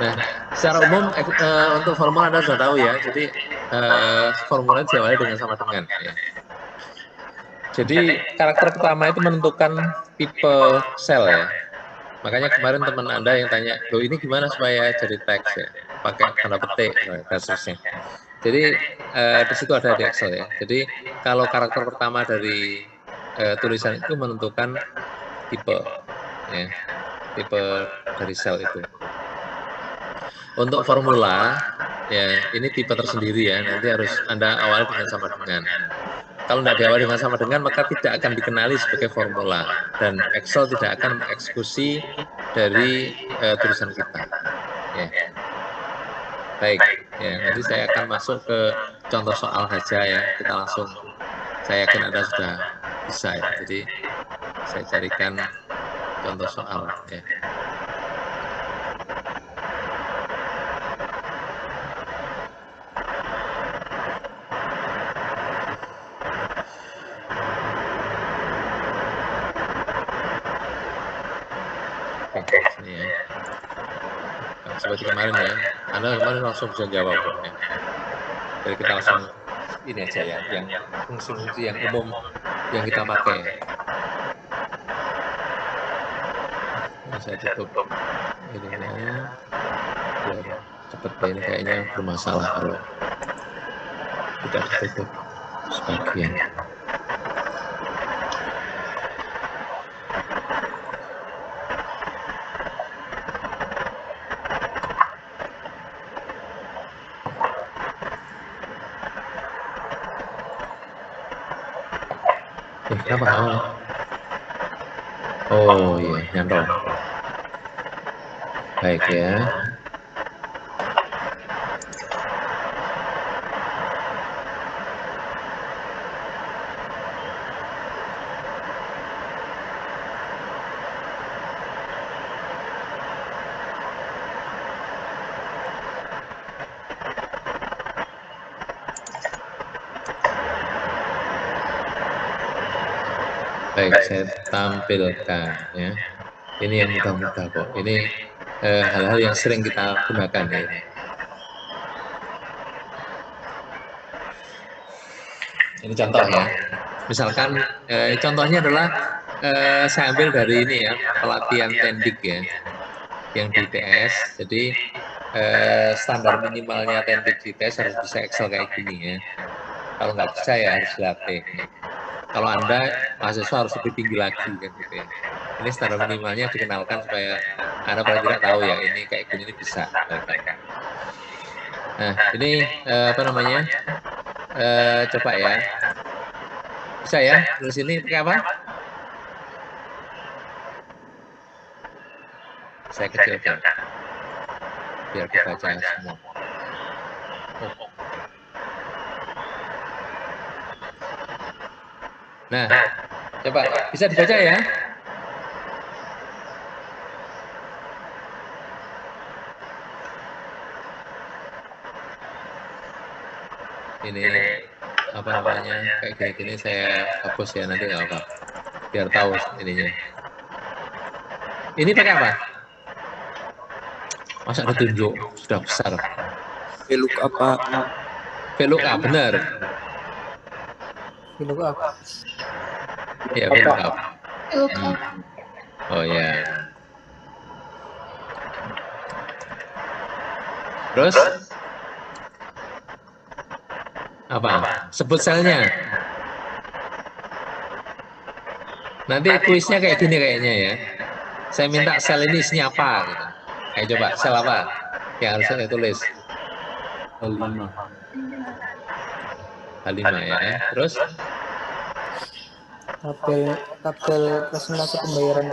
Nah, secara umum untuk formula Anda sudah tahu ya. Jadi formula diawali dengan sama dengan. Ya. Jadi karakter pertama itu menentukan tipe sel ya. Makanya kemarin teman Anda yang tanya, loh ini gimana supaya jadi teks ya, pakai tanda petik dan seterusnya. Jadi di situ ada di Excel ya. Jadi kalau karakter pertama dari tulisan itu menentukan tipe, ya, tipe dari sel itu. Untuk formula, ya ini tipe tersendiri ya. Nanti harus Anda awali dengan sama dengan. Kalau tidak diawali dengan sama dengan, maka tidak akan dikenali sebagai formula. Dan Excel tidak akan mengeksekusi dari tulisan kita. Ya. Baik, ya nanti saya akan masuk ke contoh soal saja ya. Kita langsung, saya yakin Anda sudah bisa ya. Jadi saya carikan contoh soal ya. Oke, sini ya. Seperti kemarin ya, Anda kemarin langsung bisa jawab ya. Jadi kita langsung ini aja ya, yang fungsi-fungsi yang umum yang kita pakai. Ini saya tutup ininya biar cepat ya, ini kayaknya bermasalah kalau tidak ditutup sebagian. Kenapa? Oh iya, nyantol. Baik ya. Baik, saya tampilkan ya. Ini yang mudah-mudah kok. Ini hal-hal yang sering kita gunakan ya. Ini contoh ya. Misalkan contohnya adalah saya ambil dari ini ya, pelatihan Tendik ya, yang di TS. Jadi standar minimalnya Tendik di TS harus bisa Excel kayak gini ya. Kalau nggak bisa ya harus dilatih. Kalau Anda mahasiswa harus lebih tinggi lagi kan gitu ya. Ini standar minimalnya dikenalkan supaya Anda paling tidak tahu ya ini kayak gini ini bisa. Nah ini apa namanya? Coba ya. Bisa ya tulis ini pakai apa? Saya kecilkan biar dibaca semua. Nah, coba bisa dibaca ya. Ini apa namanya kayak gini-gini saya hapus ya nanti nggak apa, biar tahu ininya. Ini pakai apa? Masa ditunjuk sudah besar. VLOOKUP apa? VLOOKUP benar. VLOOKUP. Ya VLOOKUP. Oh ya. Terus apa? Sebut selnya. Nanti kuisnya kayak gini kayaknya ya. Saya minta sel ini isinya apa gitu. Ayo coba sel apa yang harus saya tulis? H5. H5 ya. Terus tabel presentasi pembayaran.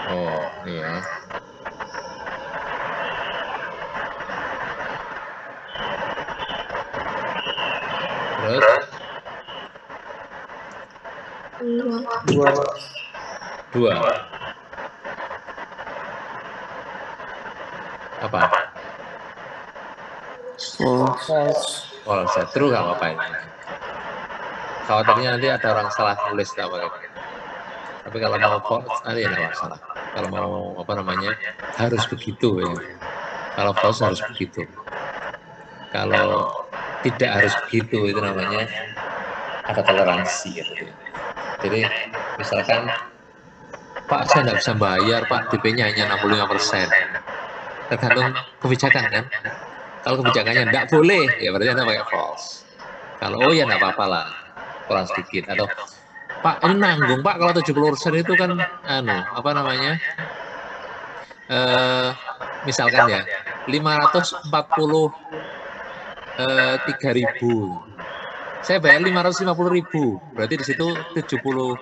Oh iya. Terus dua. Apa? False. True nggak apa-apa ini. Khawatirnya nanti ada orang salah tulis apa gitu. Tapi kalau mau false, nanti ya nggak masalah. Kalau mau apa namanya harus begitu ya. Kalau false harus begitu. Kalau tidak harus begitu, itu namanya ada toleransi. Gitu. Jadi misalkan, Pak saya nggak bisa bayar, Pak DP-nya hanya 65%. Tergantung kebijakan kan. Kalau kebijakannya nggak boleh, ya berarti Anda pakai false. Kalau oh ya nggak apa-apa lah, kurang sedikit. Atau Pak ini nanggung Pak, kalau 70% itu kan apa namanya, misalkan ya 543.000, saya bayar 550.000, berarti di situ 70,4%.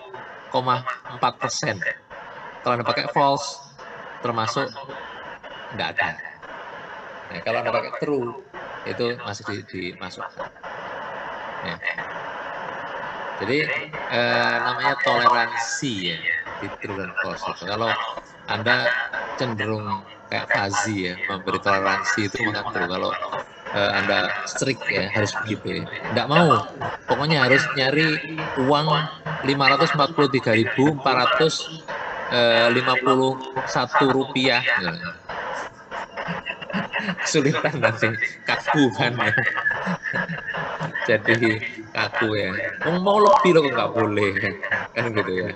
Kalau Anda pakai false, termasuk nggak ada. Nah, kalau Anda pakai true, itu masih dimasukkan. Ya. Jadi namanya toleransi ya di true dan false itu. Kalau Anda cenderung kayak Fazi ya, memberi toleransi itu maka true. Kalau Anda strict ya, harus begitu ya. Nggak mau, pokoknya harus nyari uang 543.451 rupiah. Kesulitan nanti, kaku kan ya. Jadi kaku ya. Mau lebih loh kok nggak boleh kan gitu ya.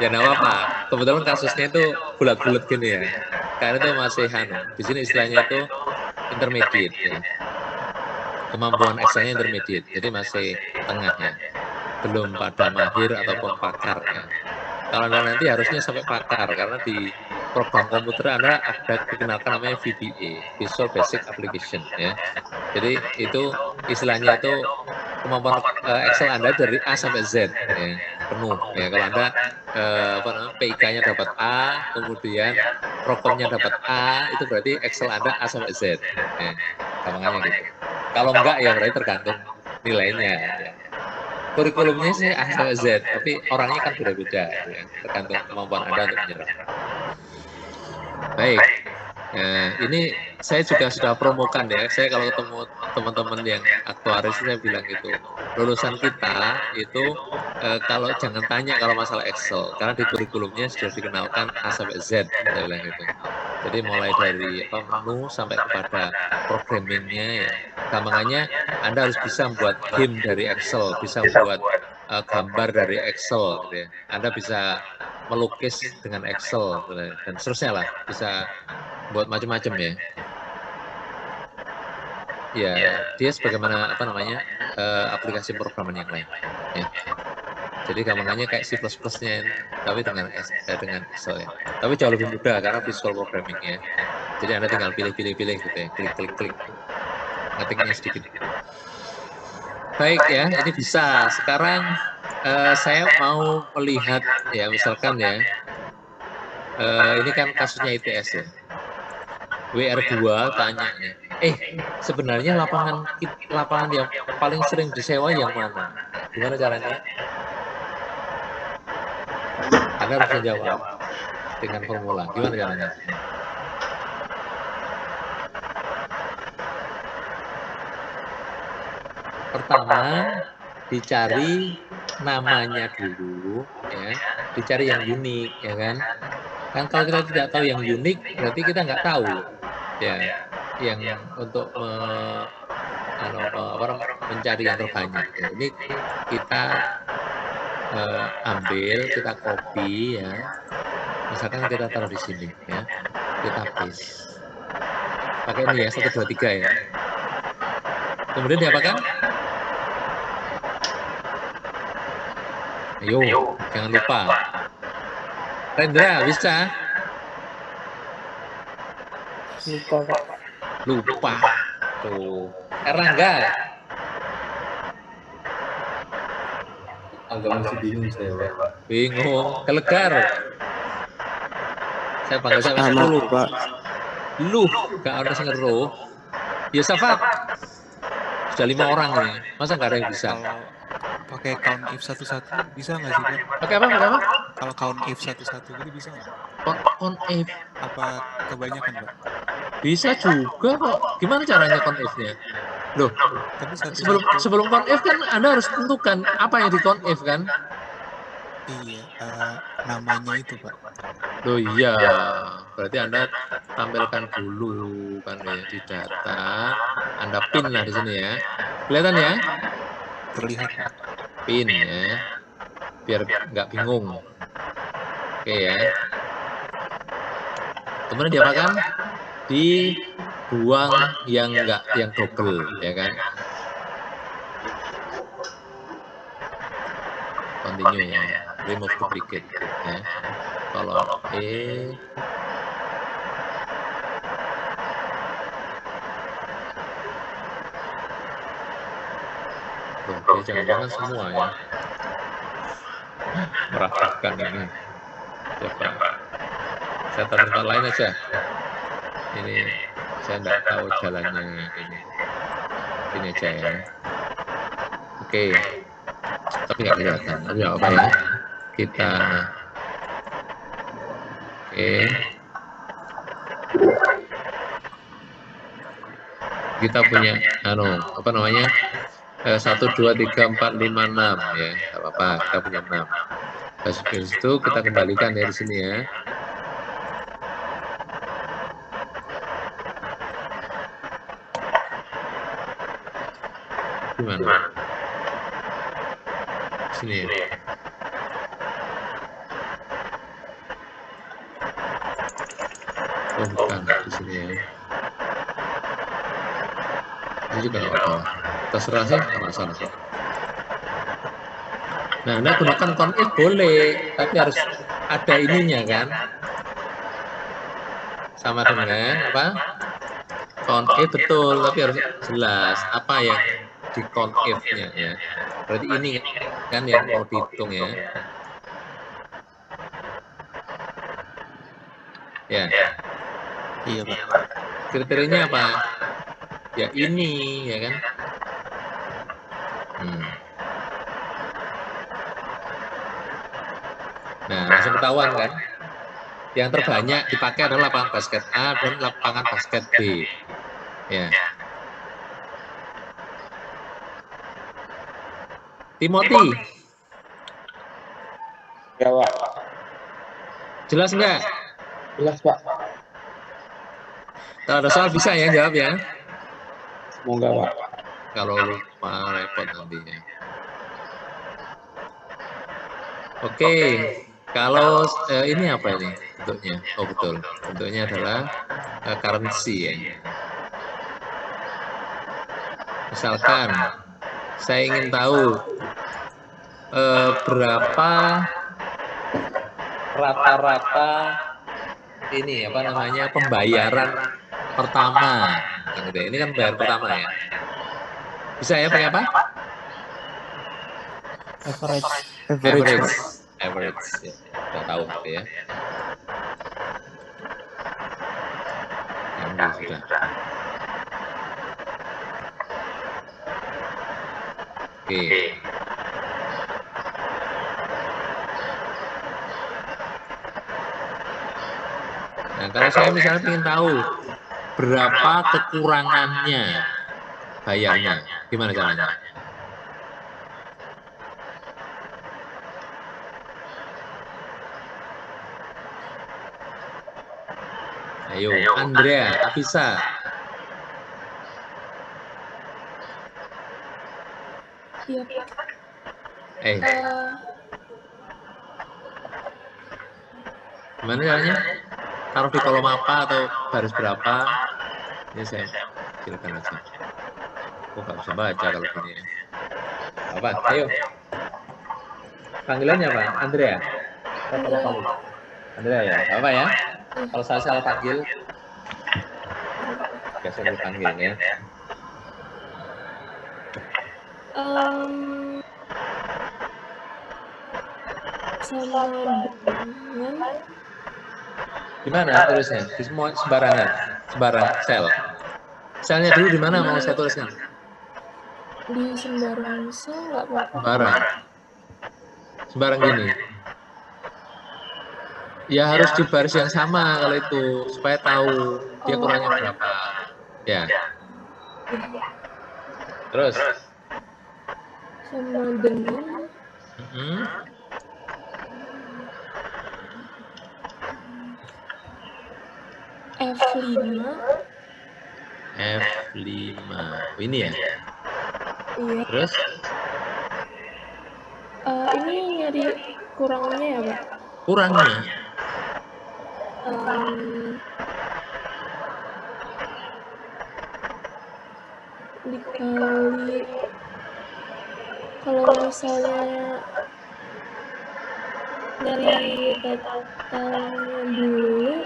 Ya nggak apa-apa. Kebetulan kasusnya itu bulat-bulat gini ya. Karena itu masih di sini istilahnya itu intermediate ya. Kemampuan Excelnya intermediate, jadi masih tengah ya. Belum pada mahir ataupun pakar ya. Kalau Anda nanti harusnya sampai pakar, karena di program komputer Anda ada dikenalkan namanya VBA, Visual Basic Application ya. Jadi itu istilahnya itu kemampuan Excel Anda dari A sampai Z ya, penuh ya. Kalau Anda PIK-nya dapat A, kemudian prokomnya dapat A, itu berarti Excel Anda A sampai Z ya. Gampangnya gitu. Kalau enggak ya berarti tergantung nilainya ya. Kurikulumnya sih A sampai Z, tapi orangnya kan beda-beda ya, tergantung kemampuan Anda untuk menyerap. Baik, ini saya juga sudah promokan ya. Saya kalau ketemu teman-teman yang aktuaris, saya bilang gitu, lulusan kita itu kalau jangan tanya kalau masalah Excel, karena di kurikulumnya sudah dikenalkan A sampai Z, saya bilang gitu. Jadi mulai dari menu sampai kepada programmingnya ya. Gampangannya Anda harus bisa membuat game dari Excel, bisa membuat gambar dari Excel, gitu ya. Anda bisa melukis dengan Excel dan seterusnya lah, bisa buat macam-macam ya. Ya, dia sebagaimana aplikasi programan yang lain. Ya. Jadi gampangannya kayak C++-nya, tapi dengan Excel ya. Tapi jauh lebih mudah karena visual programming ya. Jadi Anda tinggal pilih-pilih gitu ya, klik-klik, ngetiknya sedikit. Baik ya, ini bisa. Sekarang saya mau melihat ya, misalkan ya, ini kan kasusnya ITS ya. WR2 tanya ya, sebenarnya lapangan yang paling sering disewa yang mana? Gimana caranya? Anda harus menjawab dengan formula. Gimana caranya? Pertama, dicari namanya dulu, ya, dicari yang unik, ya kan? Kan kalau kita tidak tahu yang unik, berarti kita nggak tahu, ya, yang untuk mencari yang terbanyak. Ya. Ini kita ambil, kita copy, ya. Misalkan kita taruh di sini, ya, kita paste. Pakai ini ya, 1, 2, 3 ya. Kemudian diapakan? Ayo, jangan lupa. Rendra, bisa? Lupa, Pak. Lupa. Tuh. Erlangga. Agak masih bingung saya, Pak. Bingung. Kelegar. Saya panggil sama dulu, Pak. Lu, gak ada yang ngeruh. Ya, Safat. Sudah 5 orang ini. Masa gak ada yang bisa? Pakai count if satu-satu bisa nggak sih, Pak? Pakai apa? Kalau count if satu-satu gitu bisa nggak? Count if. Apa kebanyakan, Pak? Bisa juga kok. Gimana caranya count if-nya? Loh, tapi sebelum count if kan Anda harus tentukan apa yang di count if kan? Iya, namanya itu Pak. Oh iya, berarti Anda tampilkan dulu kan ya di data. Anda pin lah di sini ya. Kelihatan ya? Terlihat Pak. Pin ya. Biar nggak bingung. Oke ya. Kemudian diapakan? Dibuang yang enggak, yang double, ya kan? Continue ya, remove duplicate ya. Kalau loh, dia jangan-jangan semua ya. Meratakan ini. Coba. Saya taruh tempat lain aja. Ini saya enggak tahu jalannya ini. Ini aja ya. Oke. Tapi nggak kelihatan. Tapi nggak apa ya. Kita kita punya apa namanya 1, 2, 3, 4, 5, 6 ya, nggak apa-apa, kita punya 6. Habis itu kita kembalikan ya di sini ya. Gimana? Sini ya. Oh bukan, di sini ya. Ini juga nggak apa-apa. Terserah sih, nggak masalah. Nah, Anda gunakan conif boleh, tapi harus ada ininya kan. Sama dengan apa? Conif betul, tapi harus jelas apa yang di conif-nya ya. Berarti ini kan yang mau dihitung ya. Ya. Iya Pak. Kriterianya apa? Ya ini, ya kan? Nah, langsung ketahuan kan? Yang terbanyak dipakai adalah lapangan basket A dan lapangan basket B. Ya. Timothy. Ya, Pak. Jelas enggak? Jelas, Pak. Kalau ada soal bisa ya jawab ya. Semoga, Pak. Kalau lupa repot nantinya. Oke, kalau ini apa ini bentuknya? Oh betul, bentuknya adalah currency ya. Misalkan saya ingin tahu berapa rata-rata ini apa namanya pembayaran pertama. Ini kan bayar pertama ya. Bisa ya pakai apa? Average. Ya. Sudah tahu gitu ya. Yang sudah. Oke. Nah, kalau saya misalnya ingin tahu berapa kekurangannya bayarnya, gimana caranya? Ayo, Andrea, Afisa. Iya, Pak. Gimana caranya? Taruh di kolom apa atau baris berapa? Ini saya silakan aja. Aku nggak bisa baca kalau gini ya. Apa? Ayo. Panggilannya apa? Andrea? Andrea ya? Apa ya? Kalau saya salah panggil, biasa dipanggil ya. Sama dengan Gimana tulisnya? Di semua sembarangan, sembarang sel. Selnya dulu di mana mau saya tuliskan? di sembarang sel nggak apa-apa. Sembarang. Sembarang gini. Ya harus di baris yang sama kalau itu supaya tahu dia kurangnya berapa. Ya. Terus Sama dengan F5. F5. Oh, ini ya. Iya. Terus Ini nyari kurangnya ya, Pak? kurangnya Em, dikali kalau misalnya dari totalnya dulu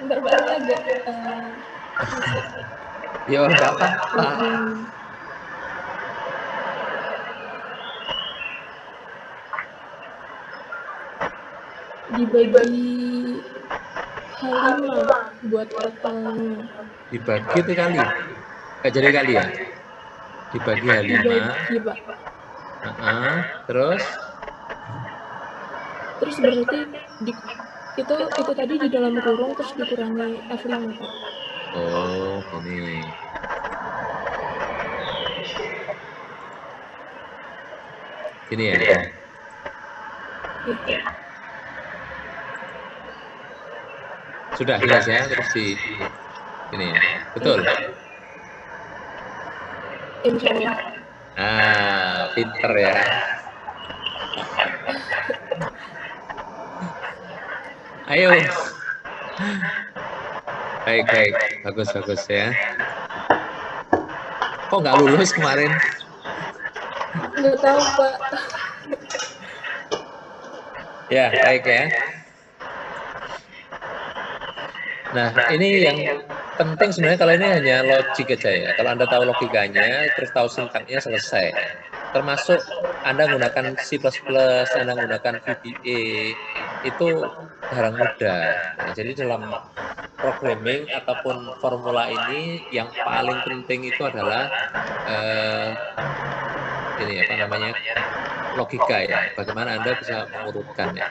bentar ini agak ya nggak apa-apa. dibagi H5 buat totalnya. Dibagi itu kali. Nggak jadi kali ya. Dibagi H5. Dibagi, Pak. Terus berarti itu tadi di dalam kurung terus dikurangi F5, Pak. oh ini ya. Iya. Sudah jelas ya, terus ini betul. Insya Allah. Pinter ya. Ayo. Baik, bagus ya. Kok nggak lulus kemarin? Nggak tahu, Pak. Ya, baik ya. Nah, ini yang penting sebenarnya kalau ini hanya logik aja ya. Kalau Anda tahu logikanya, terus tahu sintaknya selesai. Termasuk Anda menggunakan C++, Anda menggunakan VBA, itu barang mudah. Nah, jadi dalam programming ataupun formula ini yang paling penting itu adalah logika ya. Bagaimana Anda bisa mengurutkannya.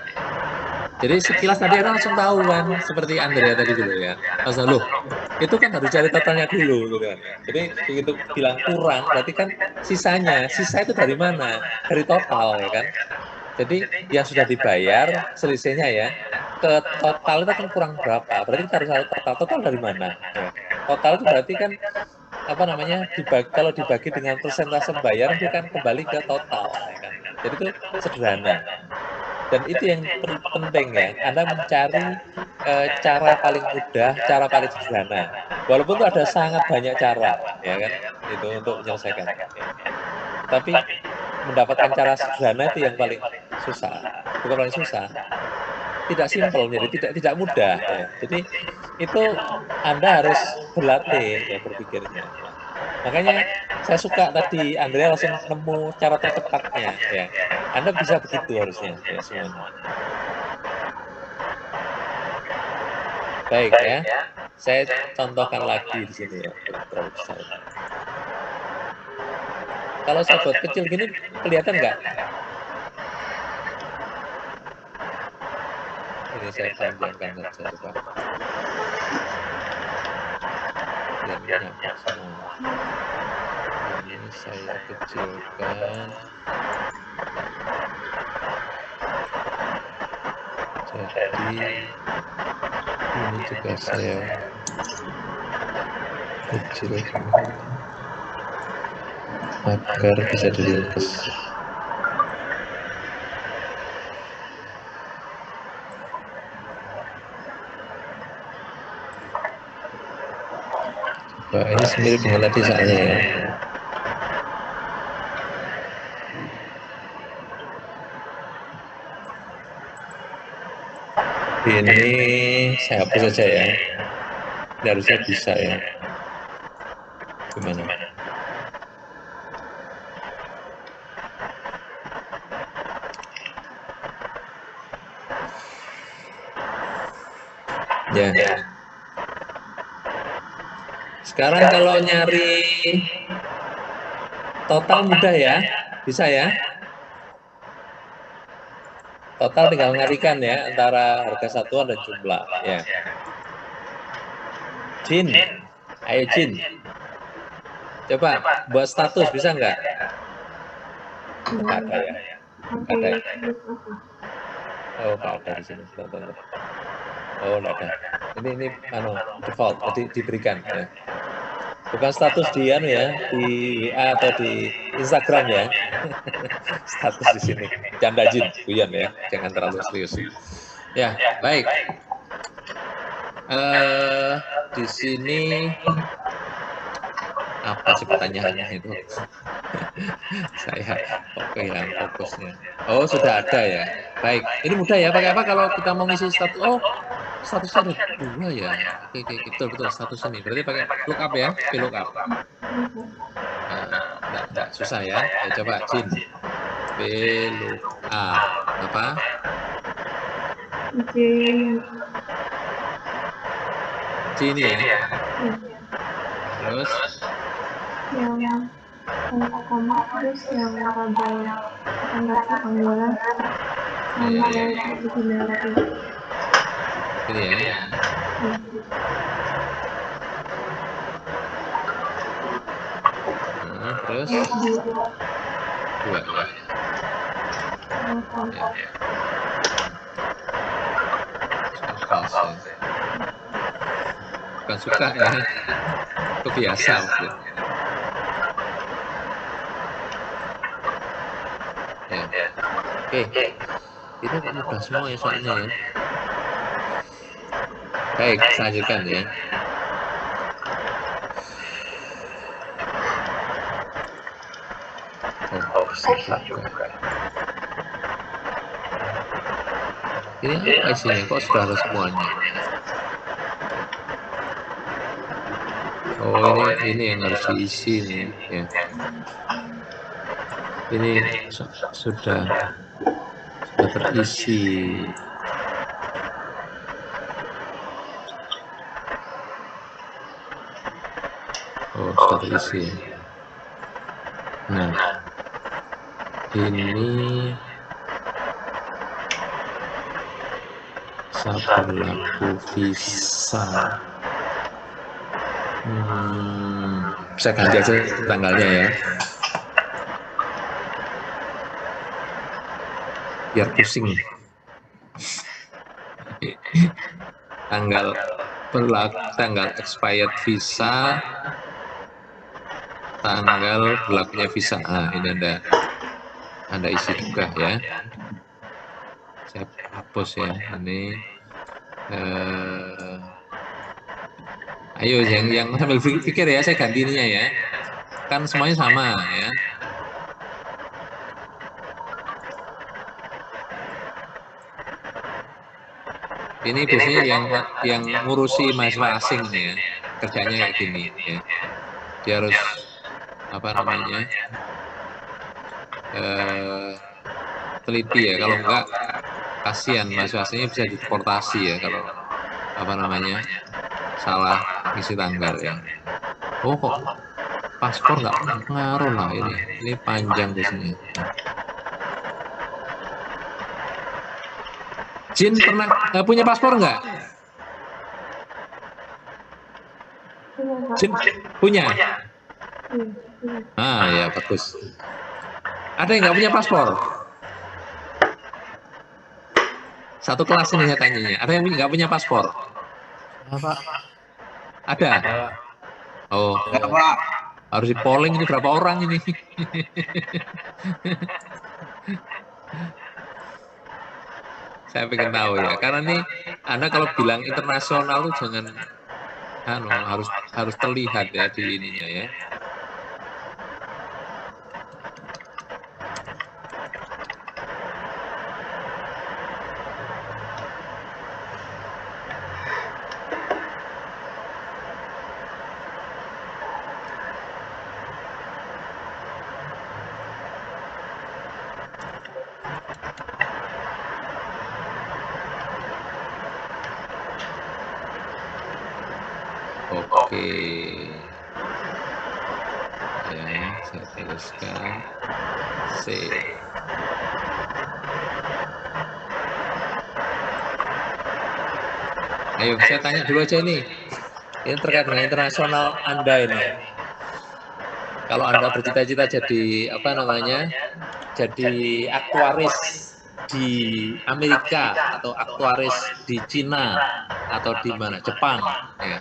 Jadi sekilas tadi Anda langsung tahu kan, seperti Andrea tadi dulu ya. Langsung loh, itu kan harus cari totalnya dulu, gitu kan. Jadi begitu bilang kurang, berarti kan sisa itu dari mana? Dari total ya kan. Jadi yang sudah dibayar selisihnya ya, ke total itu kan kurang berapa? Berarti kita harus tahu total dari mana? Ya. Total itu berarti kan kalau dibagi dengan persentase pembayaran dia kan kembali ke total ya kan. Jadi itu sederhana. Dan itu yang penting ya, Anda mencari cara paling mudah, cara paling sederhana. Walaupun itu ada sangat banyak cara, ya kan, itu untuk menyelesaikan. Tapi mendapatkan cara sederhana itu yang paling susah, bukan paling susah. Tidak simpel, jadi tidak mudah. Ya. Jadi itu Anda harus berlatih ya berpikirnya. Makanya saya suka tadi Andrea langsung nemu cara tercepatnya ya. Anda bisa begitu harusnya ya semuanya. Baik ya. Saya contohkan lagi di sini ya. Terlalu besar. Kalau saya buat kecil gini kelihatan nggak? Ini saya panjangkan saja coba. Biar nyampe semua. Ini saya kecilkan. Jadi ini juga saya kecilkan agar bisa diringkas. Coba ini mirip dengan tadi soalnya ya. Ini saya hapus saja ya. Ini harusnya bisa ya. Gimana? Ya. Sekarang kalau nyari total mudah ya, bisa ya. Total tinggal ngarikan ya antara harga satuan dan jumlah ya. Jin, ayo Jin. Coba buat status bisa nggak? Nggak ada ya. Nggak ada. Oh, nggak ada di sini. Bentar. Oh, nggak ada. Ini default, diberikan. Ya. Bukan status di di WA atau di Instagram ya. Status di sini. Canda Jin, Buyan ya. Jangan terlalu serius. Ya, baik. Di sini apa sih pertanyaannya itu? Saya yang fokusnya. Oh, sudah ada ya. Baik. Ini mudah ya. Pakai apa kalau kita mau ngisi status? Oh, statusnya ada 2 ya. Oke, betul status ini. Berarti pakai lookup ya, VLOOKUP. Enggak susah ya. Ya coba Jin. VLOOKUP apa? Jin ya. Terus yang koma terus yang tabel tanggal panggilan sama itu ini ya. Terus 2 ya. Bukan suka ya. Kebiasa mungkin. Ya. Oke. Ini kok mudah semua ya soalnya ya. Baik, saya lanjutkan ya. Oh, bisa juga. Ini apa isinya? Kok sudah ada semuanya? Oh, ini yang harus diisi nih ya. Ini sudah terisi. Oh, sudah terisi. Nah, ini berlaku visa. Bisa ganti aja tanggalnya ya. Biar pusing. Tanggal expired visa, tanggal berlakunya visa. Nah, ini Anda isi juga ya. Saya hapus ya. Ini ayo yang sambil pikir ya, saya ganti ininya ya. Kan semuanya sama ya. Ini biasanya yang ngurusi mahasiswa asing nih ya, kerjanya kayak gini ya. Dia harus teliti ya, kalau enggak kasihan mahasiswa asingnya bisa deportasi ya kalau salah isi tanggal ya. Oh kok paspor nggak pengaruh lah ini panjang biasanya. Jin pernah punya paspor nggak? Jin punya? Ah ya bagus. Ada yang nggak punya paspor? Satu kelas ini saya tanyanya. Ada yang nggak punya paspor? Apa? Ada? Oh, Pak. Harus di polling ini berapa orang ini? Saya pengen tahu ya, karena nih Anda kalau bilang internasional tuh jangan harus terlihat ya di ininya ya. Oke, ya saya teruskan. Ayo saya tanya dulu aja ini terkait dengan internasional Anda ini. Kalau Anda bercita-cita jadi jadi aktuaris di Amerika atau aktuaris di Cina atau di mana Jepang, ya.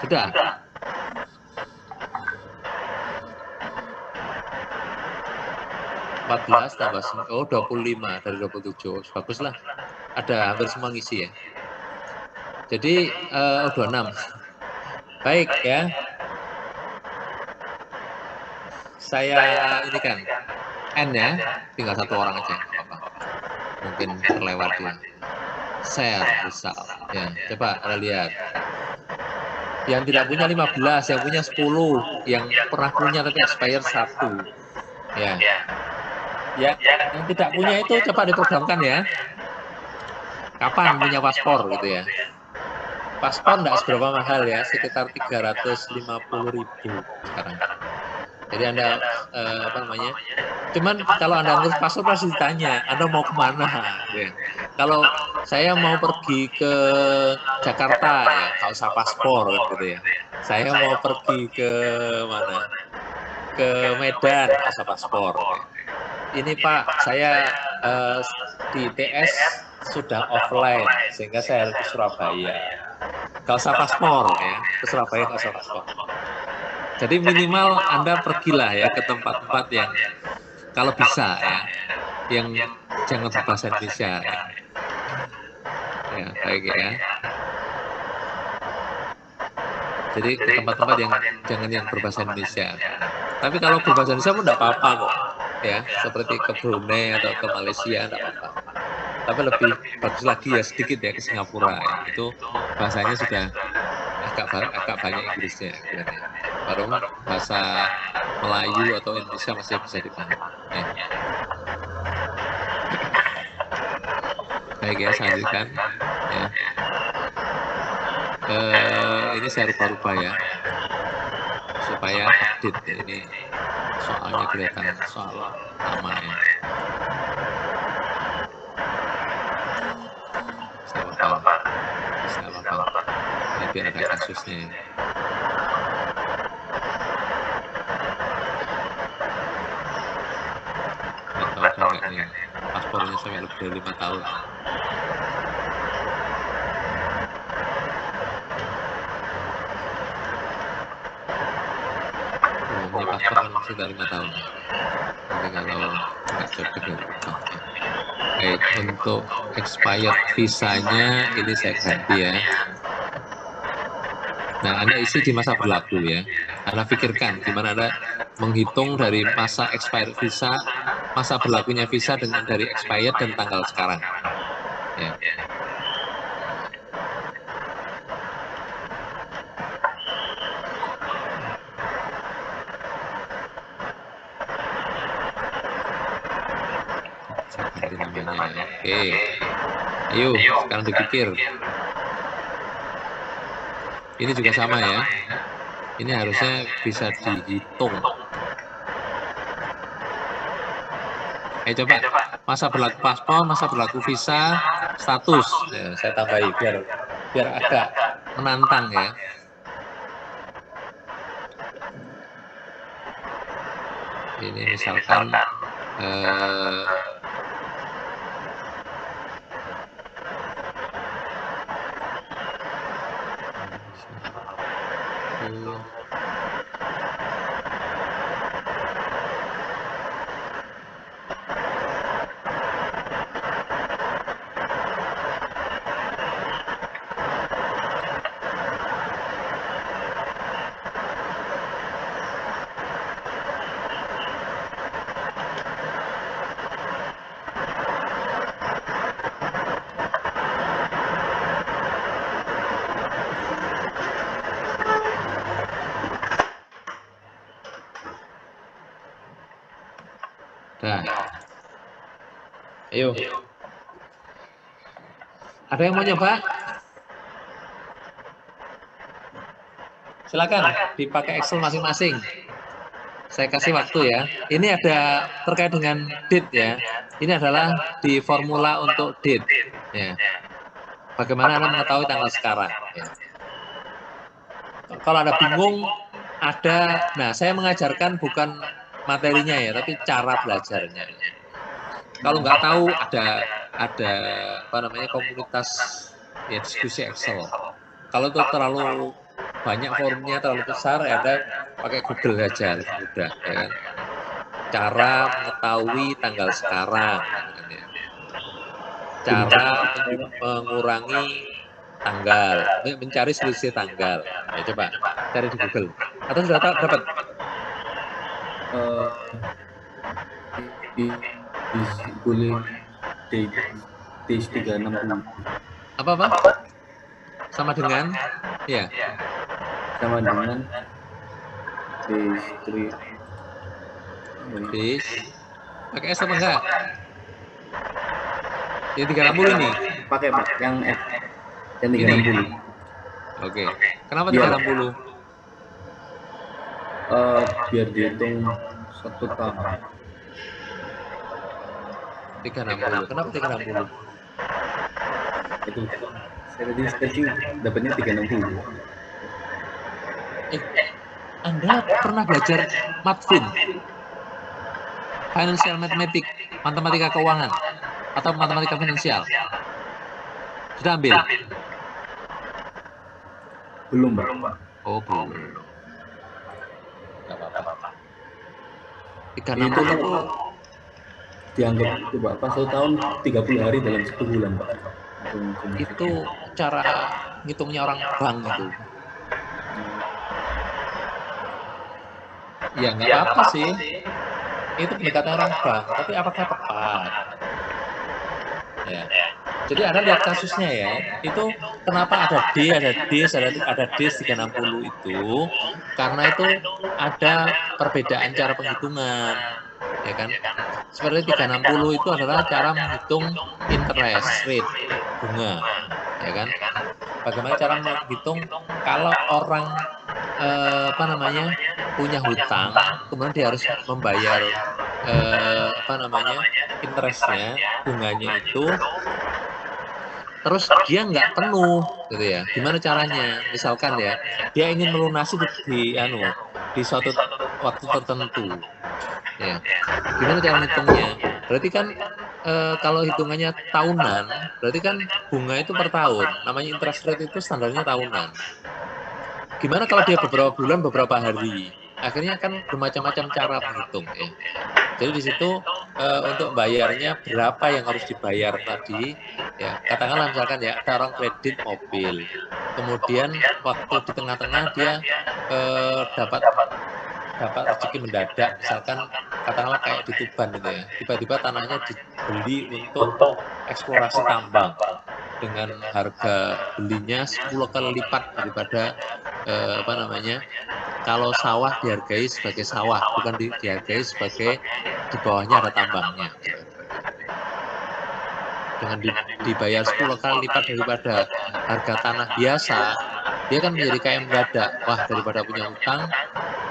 Sudah. tambah 25 dari 27. Baguslah. Ada hampir semua ngisi ya. Jadi 26. Baik ya. Saya ini kan N ya, tinggal satu orang aja, nggak apa-apa. Mungkin terlewat dia. Share misal, ya. Coba Anda lihat. Yang tidak punya 15, yang punya 10, yang pernah punya tapi expire 1. Ya. Ya, yang tidak punya itu coba diprogramkan ya. Kapan punya paspor gitu ya. Paspor enggak seberapa mahal ya, sekitar 350.000 sekarang. Jadi Anda cuman kalau Anda ngurus paspor pasti ditanya, Anda mau kemana? Ya. Kalau saya mau pergi ke Jakarta ya, nggak usah paspor kan gitu ya. Saya mau pergi ke mana? Ke Medan, nggak usah paspor. Ya. Ini Pak, saya di TS sudah offline, sehingga saya harus ke Surabaya. Nggak usah paspor ya, ke Surabaya nggak usah paspor. Jadi minimal Anda pergilah ya ke tempat-tempat yang kalau bisa ya, yang jangan berbahasa Indonesia. Ya, baik ya. Jadi ke tempat-tempat yang jangan yang berbahasa Indonesia. Tapi kalau berbahasa Indonesia pun enggak apa-apa kok. Ya, seperti ke Brunei atau ke Malaysia enggak apa-apa. Tapi lebih bagus lagi ya sedikit ya ke Singapura ya. Itu bahasanya sudah agak banyak Inggrisnya ya. Baru bahasa Melayu atau Indonesia masih bisa dipahami. Ya. Baik ya, saya lanjutkan. Ya. Ini saya rubah-rubah ya, supaya update ya. Ini soalnya kelihatan soal lama ya. Saya apa? Ini biar ada kasusnya ya. Nggak tahu ada nggak nih, paspornya sampai lebih dari 5 tahun. Ini paspor kan sudah 5 tahun. Jadi kalau nggak cocok ya berubah. Baik, untuk expired visanya ini saya ganti ya. Nah, Anda isi di masa berlaku ya. Anda pikirkan gimana Anda menghitung dari masa expired visa, masa berlakunya visa dengan dari expired dan tanggal sekarang. Ya. Oke, ayo sekarang dipikir. Ini juga sama ya. Ini harusnya bisa dihitung. Ayo coba masa berlaku paspor, masa berlaku visa, status. Ya, saya tambahi biar agak menantang ya. Ini misalkan ayo. Ada yang mau nyoba? Silakan dipakai Excel masing-masing. Saya kasih waktu ya. Ini ada terkait dengan date ya. Ini adalah di formula untuk date. Ya. Bagaimana Anda mengetahui tanggal sekarang? Ya. Kalau Anda bingung, nah saya mengajarkan bukan materinya ya, tapi cara belajarnya. Kalau nggak tahu ada apa namanya komunitas ya diskusi Excel. Kalau itu terlalu banyak forumnya terlalu besar, Anda pakai Google aja lebih mudah, ya kan? Cara mengetahui tanggal sekarang, ya. Cara mengurangi tanggal, mencari selisih tanggal. Ya, coba cari di Google. Atau sudah dapat? Boleh D360. Apa? Sama dengan? Ya. Sama dengan D3. Bis. Pakai S apa enggak? Yang 360 ini? Pakai Pak, yang F. Yang 360. Oke. Kenapa 360? Biar dihitung 1 tahun. 360. Kenapa 360? Itu saya tadi searching dapatnya 360. Anda pernah belajar MATFIN? Financial Mathematics, matematika keuangan, atau matematika finansial? Sudah ambil? Belum, Pak. Oh, belum. Nggak apa-apa. 360 itu Dianggap itu Pak, pas 1 tahun 30 hari dalam 1 bulan Pak. itu cara ngitungnya orang bank itu. Ya nggak apa-apa sih. Itu pendekatan orang bank, tapi apakah tepat? Ya. Jadi Anda lihat kasusnya ya, itu kenapa ada D 360 itu, karena itu ada perbedaan cara penghitungan, ya kan? Seperti 360 itu adalah cara menghitung interest rate, bunga, ya kan? Bagaimana cara menghitung kalau orang punya hutang, kemudian dia harus membayar interestnya, bunganya itu, terus dia nggak penuh, gitu ya. Gimana caranya? Misalkan ya, dia ingin melunasi di suatu waktu tertentu, ya. Gimana cara hitungnya? Berarti kan kalau hitungannya tahunan, berarti kan bunga itu per tahun. Namanya interest rate itu standarnya tahunan. Gimana kalau dia beberapa bulan, beberapa hari? Akhirnya kan bermacam-macam cara menghitung, ya. Jadi di situ untuk bayarnya berapa yang harus dibayar tadi, ya katakanlah misalkan ya ada orang kredit mobil, kemudian waktu di tengah-tengah dia dapat rezeki mendadak, misalkan katakanlah kayak di Tuban gitu ya, tiba-tiba tanahnya dibeli untuk eksplorasi tambang dengan harga belinya 10 kali lipat daripada kalau sawah dihargai sebagai sawah, bukan dihargai sebagai di bawahnya ada tambangnya. Dengan dibayar 10 kali lipat daripada harga tanah biasa, dia kan menjadi kayak mendadak. Wah, daripada punya utang,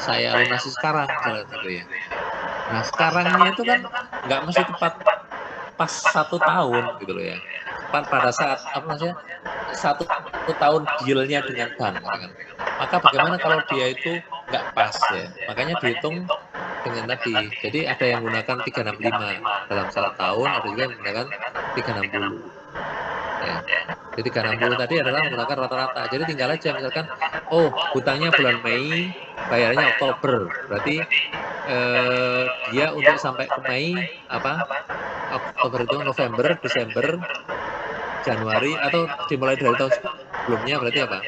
saya lunasi sekarang, gitu ya. Nah, sekarangnya itu kan nggak mesti tepat pas 1 tahun, gitu loh ya. Pada saat satu tahun dealnya dengan bank, kan? Maka bagaimana kalau dia itu nggak pas ya? Makanya dihitung dengan tadi. Jadi ada yang menggunakan 365 dalam 1 tahun, ada juga yang menggunakan 360. Ya. Jadi 360 tadi adalah menggunakan rata-rata. Jadi tinggal aja misalkan, hutangnya bulan Mei, bayarnya Oktober. Berarti dia untuk sampai ke Mei Oktober itu November, Desember, Januari, atau dimulai dari tahun sebelumnya berarti apa?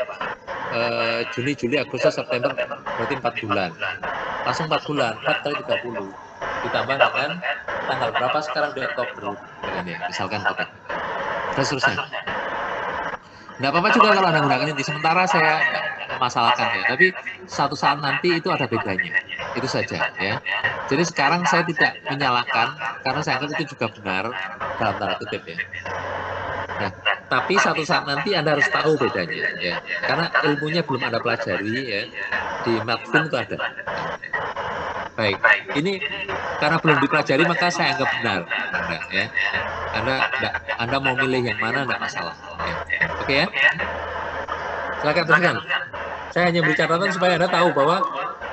Juni, Juli, Agustus, September, berarti 4 bulan. Langsung 4 bulan, 4 kali 30. Ditambah dengan tanggal berapa sekarang di Oktober, misalkan kita. Dan seterusnya. Nggak apa-apa juga kalau Anda gunakan ini, sementara saya masalahkan ya, tapi suatu saat nanti itu ada bedanya. Itu saja ya. Jadi sekarang saya tidak menyalahkan, karena saya anggap itu juga benar dalam tanda kutip ya. Nah, tapi satu saat nanti Anda harus tahu bedanya ya. Karena ilmunya belum Anda pelajari ya. Di MATFIN itu ada. Baik, ini karena belum dipelajari maka saya anggap benar Anda ya. Anda mau milih yang mana enggak masalah. Ya. Oke ya. Silakan teruskan. Saya hanya beri catatan supaya Anda tahu bahwa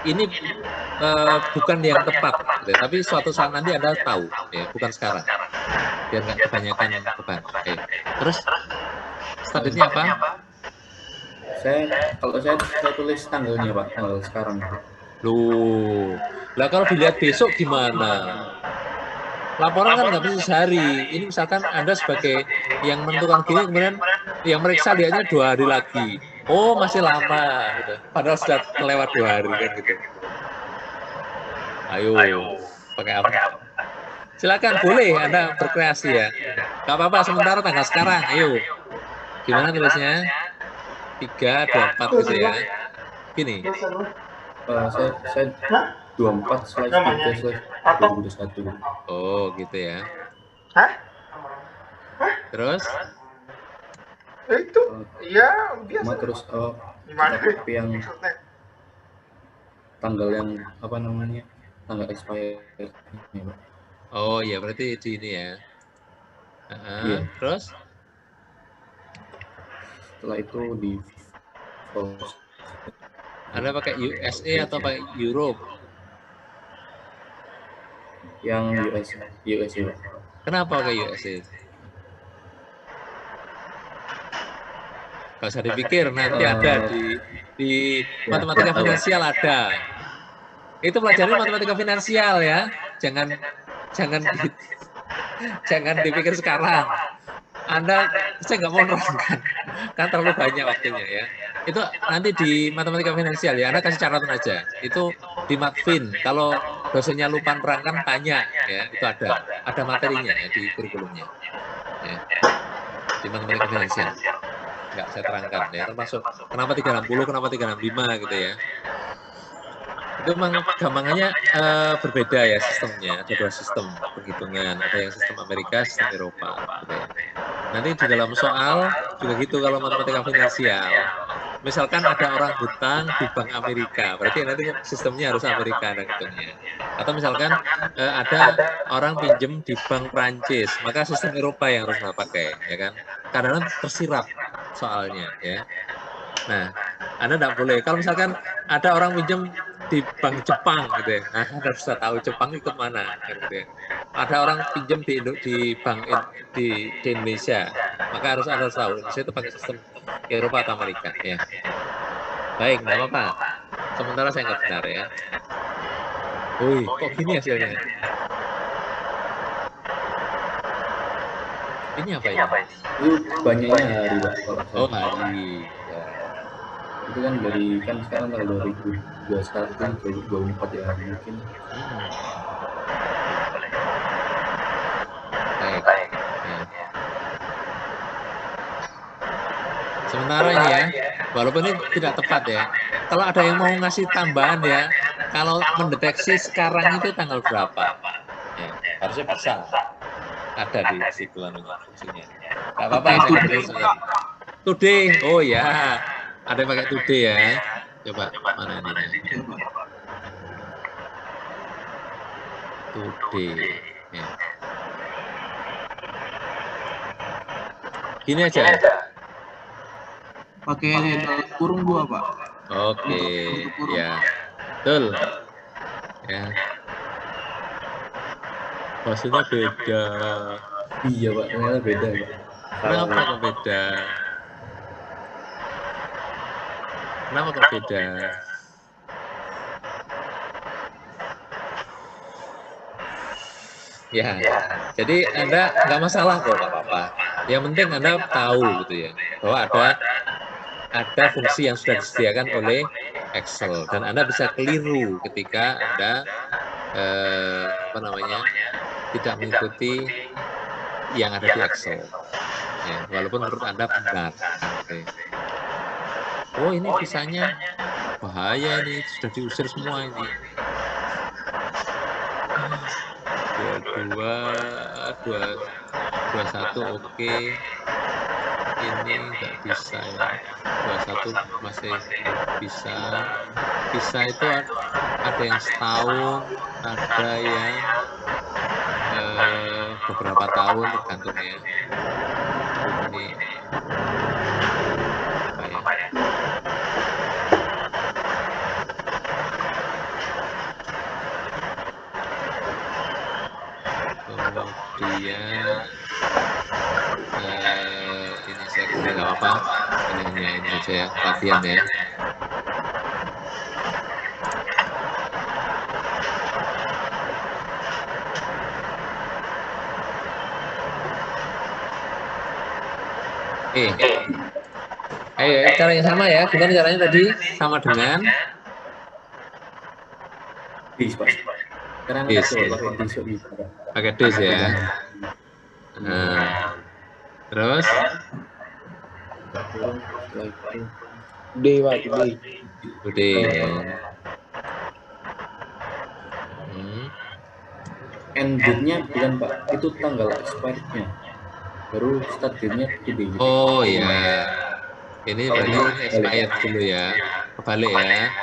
ini bukan yang tepat, gitu. Tapi suatu saat nanti Anda tahu, ya, bukan sekarang. biar nggak kebanyakan beban. Oke. Terus startnya apa? Kalau saya tulis tanggalnya Pak, tanggal sekarang. Loh, lah kalau dilihat besok gimana? Laporan kan nggak bisa sehari. Ini misalkan Anda sebagai yang menentukan gini, kemudian yang meriksa lihatnya 2 hari lagi. Oh, masih lama, gitu. Padahal sudah kelewat 2 hari kan gitu. Ayo, pakai apa? Silakan, boleh Anda berkreasi ya. Gak apa-apa, sementara tanggal sekarang. Ayo, gimana tulisnya? 3, 24 gitu ya. Gini. Saya 24/3/2021. Oh, gitu ya. Terus? Itu ya biasa. Terus Gimana? tapi yang tanggal yang apa namanya? Tanggal expired. Oh iya, berarti di ini ya. Iya. Terus? Setelah itu di Anda pakai USA atau pakai Europe? Yang USA. Kenapa pakai USA? Gak usah dipikir, nanti ada di matematika finansial ada. Itu pelajaran matematika finansial ya. Jangan dipikir sekarang. Saya nggak mau nerangkan, kan terlalu banyak waktunya ya. Itu nanti di matematika finansial ya, Anda kasih catatan aja. Itu di Matvin, kalau dosennya lupa nerangkan tanya ya, itu ada materinya ya di kurikulumnya. Ya. Di matematika finansial. Nggak saya terangkan ya, termasuk kenapa 360, kenapa 365 gitu ya. Itu memang gampangannya berbeda ya sistemnya, ada 2 sistem penghitungan, ada yang sistem Amerika, sistem Eropa gitu ya. Nanti di dalam soal juga gitu kalau matematika finansial. Misalkan ada orang hutang di Bank Amerika, berarti nanti sistemnya harus Amerika dan hitungnya. Atau misalkan ada orang pinjem di Bank Prancis, maka sistem Eropa yang harus Anda pakai, ya kan? Karena tersirap soalnya ya. Nah, Anda tidak boleh. Kalau misalkan ada orang pinjem di Bank Jepang gitu ya, nah Anda harus tahu Jepang ikut mana kan gitu ya. Ada orang pinjem di bank di Indonesia, maka Anda harus tahu Indonesia itu pakai sistem Eropa atau Amerika ya. Baik, nggak apa-apa. Sementara saya nggak benar ya. Wih, kok gini hasilnya? Ini apa ini? Itu banyaknya hari Pak. Oh, hari. Ya. Itu kan sekarang tanggal 2021, 2024 ya mungkin. Baik. Ya. Sementara ini ya, walaupun ini tidak tepat ya. Kalau ada yang mau ngasih tambahan ya, kalau mendeteksi sekarang itu tanggal berapa? Ya, harusnya bisa. Ada di situ fungsinya. Gak apa-apa, saya beri today. Oh ya, ada yang pakai today ya. Coba mana ini? Today. Ya. Gini aja. Pakai kurung 2 Pak. Oke, ya, betul. Ya. Maksudnya beda. Iya Pak, ternyata beda Pak. Kenapa kok beda? Kenapa kok beda? Ya, jadi Anda nggak masalah kok, nggak apa-apa. Yang penting Anda tahu gitu ya, bahwa ada fungsi yang sudah disediakan oleh Excel dan Anda bisa keliru ketika Anda tidak mengikuti yang ada di Excel. Ya, walaupun menurut Anda benar. Oke. Oh, ini bisanya bahaya ini, sudah diusir semua ini. 21 oke. Ini nggak bisa ya. 21 masih bisa. Bisa itu ada yang setahun, ada yang beberapa tahun tergantung ya. Ini apa ya? Kemudian nggak apa-apa. Ini hanya ini saja ya, latihan ya. Oke. Ayo, cara yang sama ya. Gimana caranya tadi? Sama dengan Dis, Pak. Sekarang Dis. pakai dis bisa. pakai dis ya. Nah, terus D, Pak, D. udah. End date-nya bukan, Pak. Itu tanggal expired-nya. Baru start date-nya D. Oh ya. Ini berarti expired dulu ya. Kebalik ya.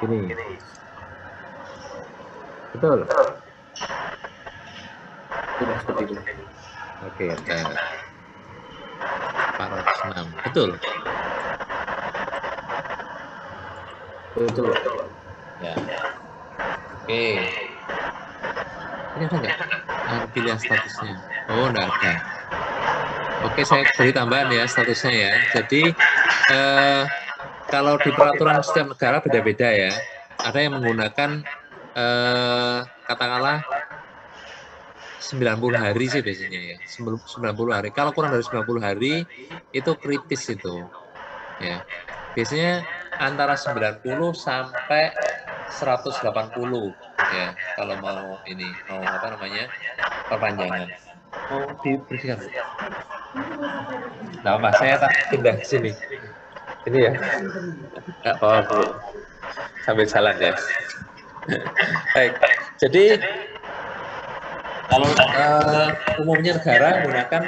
Ini. Betul. Sudah seperti itu. Oke, tes. 406. Betul. Betul. Ya. Oke. Ini ada nggak? Pilihan statusnya. Oh, enggak ada. Oke, saya beri tambahan ya statusnya ya. Jadi kalau di peraturan setiap negara beda-beda ya. Ada yang menggunakan katakanlah 90 hari sih biasanya ya. 90 hari. Kalau kurang dari 90 hari itu kritis itu. Ya. Biasanya antara 90 sampai 180 ya kalau mau ini mau apa namanya perpanjangan. Mau dibersihkan. Nah, apa saya tak pindah ke sini. Ini ya. Nggak apa-apa. Sambil jalan ya. Baik. Jadi kalau umumnya negara menggunakan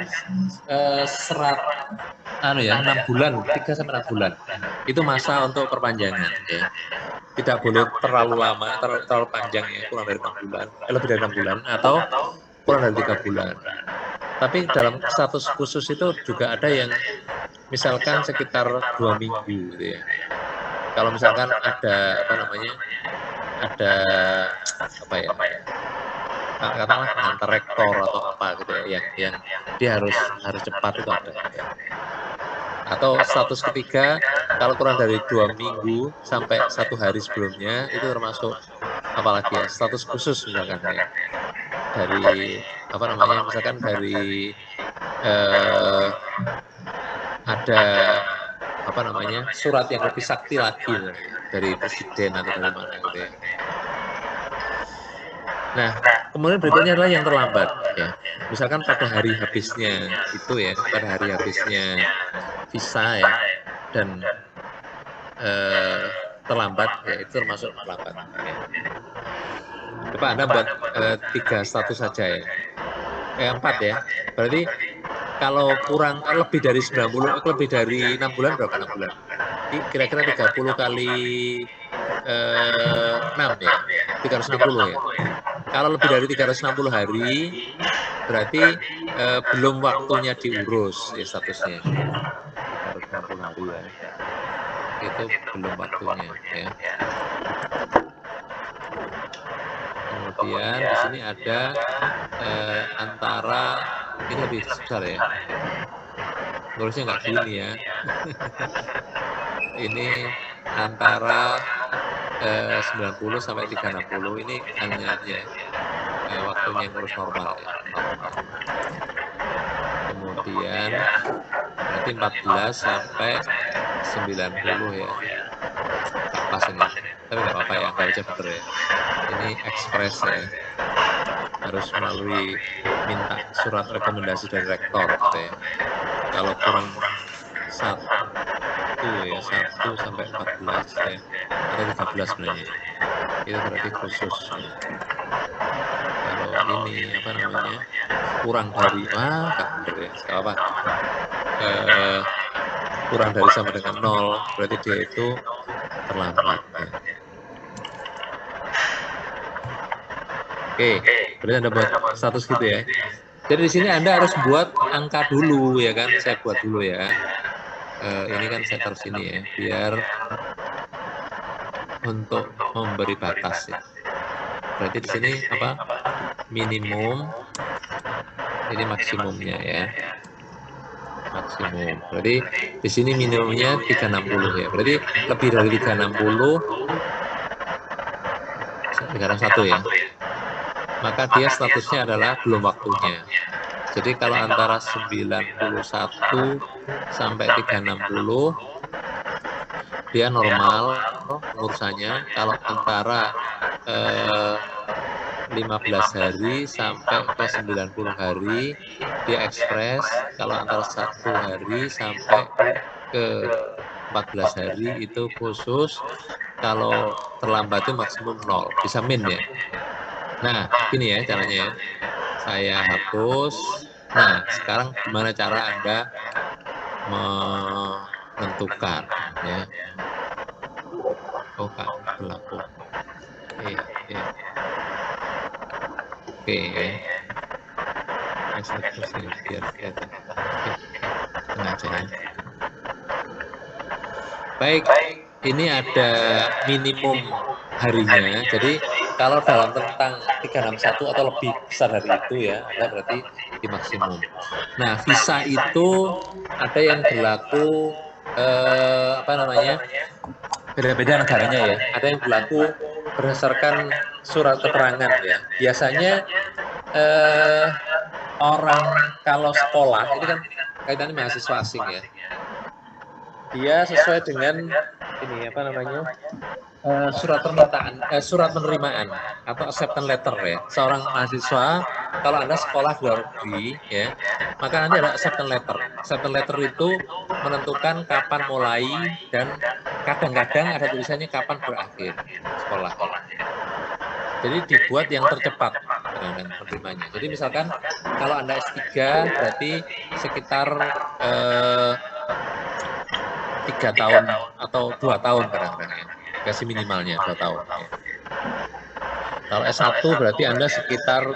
6 bulan, 3 sampai 6 bulan. Itu masa untuk perpanjangan ya. Tidak boleh terlalu lama, terlalu panjang ya, kurang dari 6 bulan, lebih dari 6 bulan atau kurang dari 3 bulan. Tapi dalam status khusus itu juga ada yang misalkan sekitar 2 minggu gitu ya. Kalau misalkan ada apa namanya? Ada apa ya? Katakanlah pengantar rektor atau apa gitu ya, yang dia harus cepat itu ada. Atau status ketiga kalau kurang dari 2 minggu sampai 1 hari sebelumnya itu termasuk apalagi ya status khusus misalkan ya dari apa namanya misalkan dari ada apa namanya surat yang lebih sakti lagi dari presiden atau dari mana gitu ya. Nah, kemudian berikutnya adalah yang terlambat ya. Misalkan pada hari habisnya itu ya, pada hari habisnya visa ya dan terlambat ya itu termasuk terlambat ya. Coba Anda buat 3 status saja ya. 4 ya. Berarti kalau kurang lebih dari 90 lebih dari 6 bulan berapa 6 bulan? Kira-kira 30 kali 6 ya. 360 ya. Kalau lebih dari 360 hari berarti belum waktunya diurus ya statusnya. 360 hari ya. Itu belum waktunya ya. Kemudian di sini ada antara ini lebih besar ya. Tulisnya nggak gini ya. Ini antara 90 sampai 360 ini hanya waktunya yang harus normal ya. Kemudian berarti 14 sampai 90 ya. Tak pas ini. Tapi nggak apa-apa ya, nggak baca betul ya. Ini ekspres ya. Harus melalui minta surat rekomendasi dari rektor gitu ya. Kalau kurang 1 sampai 14 ya. Atau 13 sebenarnya. Itu berarti khusus. Ya. Kalau ini apa namanya? Kurang dari nggak bener ya. Nggak apa. Kurang dari sama dengan 0 berarti dia itu terlambat. Ya. Oke, berarti Anda buat status gitu ya. Jadi di sini Anda harus buat angka dulu ya kan. Saya buat dulu ya. Ini kan saya taruh sini ya, biar untuk memberi batas ya. Berarti di sini apa? Minimum Ini maksimumnya ya. Maksimum. Berarti di sini minimumnya 360 ya. Berarti lebih dari 360 1 ya. Maka dia statusnya adalah belum waktunya. Jadi kalau antara 91 sampai 360 dia normal urusannya. Kalau antara 15 hari sampai ke 90 hari dia ekspres. Kalau antara 1 hari sampai ke 14 hari itu khusus. Kalau terlambat itu maksimum 0, bisa min ya. Nah, ini ya caranya ya. Saya hapus. Nah, sekarang gimana cara Anda menentukan ya. Oh, Kak, berlaku. Oke ya. Terus ini biar kelihatan. Oke, tengah aja ya. Baik, ini ada minimum harinya. Jadi kalau dalam tentang 361 atau lebih besar dari itu ya, Anda berarti di maksimum. Nah, visa itu ada yang berlaku beda-beda negaranya ya. Ada yang berlaku berdasarkan surat keterangan ya. Biasanya orang kalau sekolah ini kan kaitannya mahasiswa asing ya. Dia sesuai dengan ini surat permintaan, surat penerimaan atau acceptance letter ya. Seorang mahasiswa kalau Anda sekolah di luar negeri ya, maka nanti ada acceptance letter. Acceptance letter itu menentukan kapan mulai dan kadang-kadang ada tulisannya kapan berakhir sekolah. Jadi dibuat yang tercepat penerimanya. Jadi misalkan kalau Anda S3 berarti sekitar 3 tahun atau 2 tahun kadang-kadang ya. Kasih minimalnya 2 tahun. Ya. Kalau S1 berarti Anda sekitar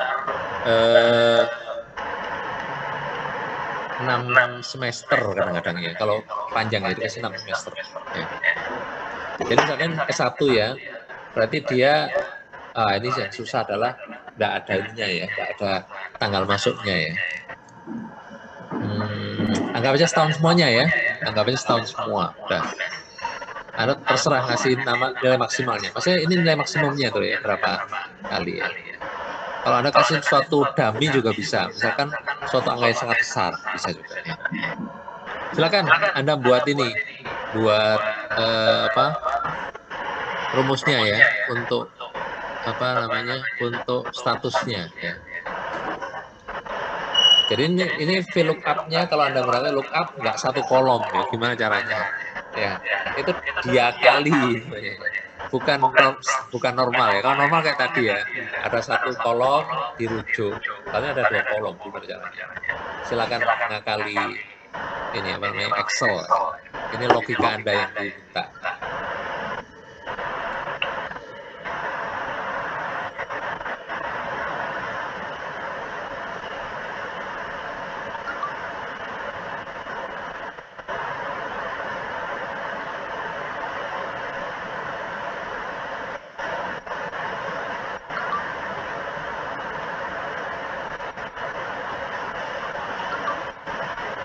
6 semester kadang-kadang ya. Kalau panjang ya dikasih 6 semester. Ya. Jadi misalkan S1 ya, berarti dia ini yang susah adalah tidak ada ininya ya, tidak ada tanggal masuknya ya. Anggap aja setahun semuanya ya, anggap aja setahun semua. Udah. Anda terserah ngasih nama nilai maksimalnya. Maksudnya ini nilai maksimumnya tuh ya, berapa kali ya. Kalau Anda kasih suatu dummy juga bisa, misalkan suatu angka yang sangat besar, bisa juga ya. Silakan Anda buat ini, buat rumusnya ya, untuk untuk statusnya ya. Jadi ini VLOOKUP-nya kalau Anda menggunakan lookup nggak satu kolom ya, gimana caranya? Ya, itu diakali, bukan normal ya. Kalau normal kayak tadi ya, ada satu kolom dirujuk, lalu ada 2 kolom, gimana caranya? Silakan mengakali ini Excel. Ini logika Anda yang diminta.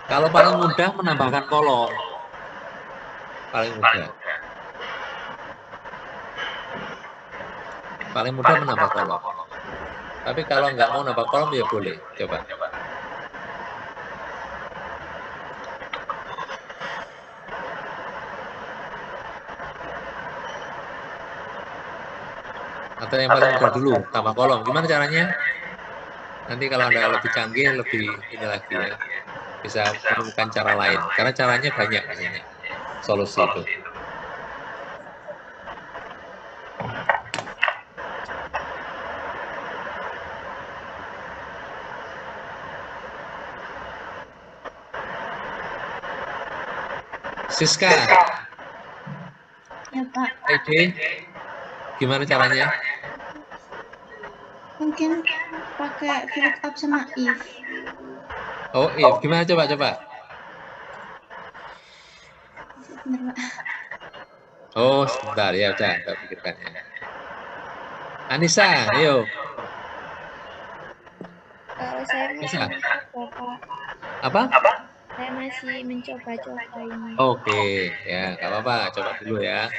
Kalau paling mudah menambahkan kolom, paling mudah. Paling mudah menambah kolom. Tapi kalau nggak mau nambah kolom ya boleh, coba. Atau yang paling mudah dulu, tambah kolom. Gimana caranya? Nanti kalau Anda lebih canggih, lebih ini lagi ya. Bisa menemukan cara lain. Karena caranya banyak biasanya. Solusi itu. Siska. Ya Pak. Ide, gimana caranya? Mungkin pakai VLOOKUP sama if. Oh, if. Gimana coba? Bener, Pak. Oh, sebentar ya, udah pikirkan ya. Anissa, ayo. Kalau saya Bisa? masih mencoba, Pak. Apa? Saya masih mencoba-coba ini. Oke, ya nggak apa-apa. Coba dulu ya.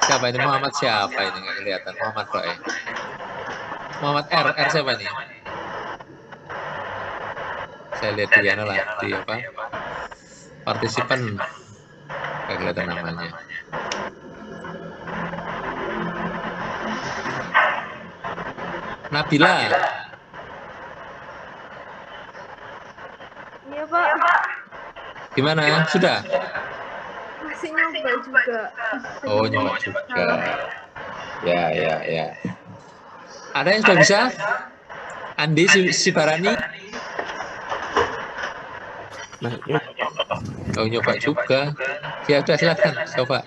Siapa ini? Muhammad siapa ini? Nggak kelihatan. Muhammad Roy. Muhammad R. R siapa ini? Saya lihat di mana lah. Di apa? Partisipan. Nggak kelihatan namanya. Nabila. Iya, Pak. Gimana? Sudah? Masih nyoba juga. Oh, nyoba juga. Ya. Ada yang sudah bisa? Andi, si Barani? Nah, ya, Oh, nyoba juga. Ya udah, silakan. Coba.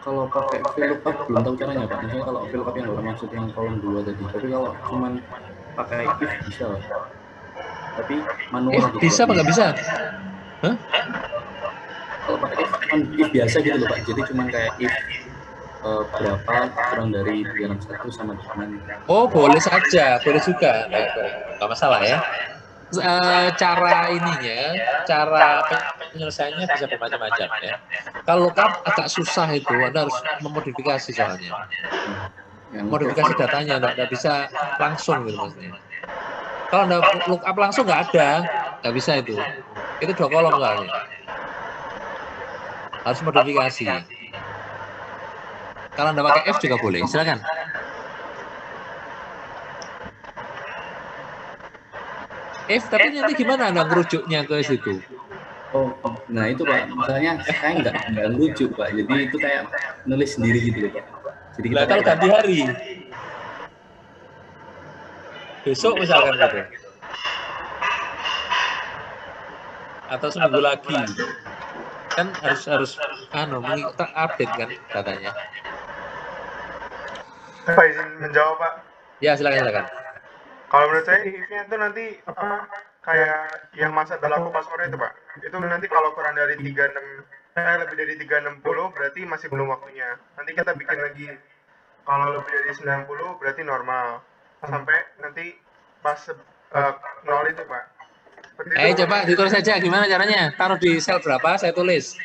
Kalau pakai VLOOKUP belum tahu caranya Pak. Misalnya kalau VLOOKUP yang Bapak maksud yang kolom 2 tadi. Tapi kalau cuman pakai if bisa Pak. Tapi manual gitu. Bisa apa nggak bisa? Hah? Kalau pakai if cuman if biasa gitu loh Pak. Jadi cuman kayak if berapa kurang dari 361 sama dengan. Oh, boleh saja, boleh juga. Nggak masalah ya. Cara ininya, cara penyelesaiannya bisa bermacam-macam ya. Kalau lookup agak susah itu, Anda harus memodifikasi soalnya. Modifikasi datanya, nggak bisa langsung gitu maksudnya. Kalau Anda lookup langsung nggak bisa itu. Itu 2 kolom soalnya. Harus modifikasi. Kalau Anda pakai F juga boleh, silakan. F, tapi nanti gimana Anda ngerujuknya ke situ? Oh, nah itu Pak. Misalnya saya nggak lucu Pak. Jadi itu kayak nulis sendiri gitu loh Pak. Jadi kita Kalau ganti hari, besok misalkan gitu, atau seminggu lagi, kan harus update kan datanya. Pak izin menjawab Pak. Ya silakan. Kalau menurut saya if-nya itu nanti apa kayak yang masa berlaku password itu Pak. Itu nanti kalau kurang dari 36 lebih dari 360 berarti masih belum waktunya. Nanti kita bikin lagi. Kalau lebih dari 90 berarti normal. Sampai nanti pas 0 itu Pak. Coba ditulis saja gimana caranya. Taruh di sel berapa? Saya tulis.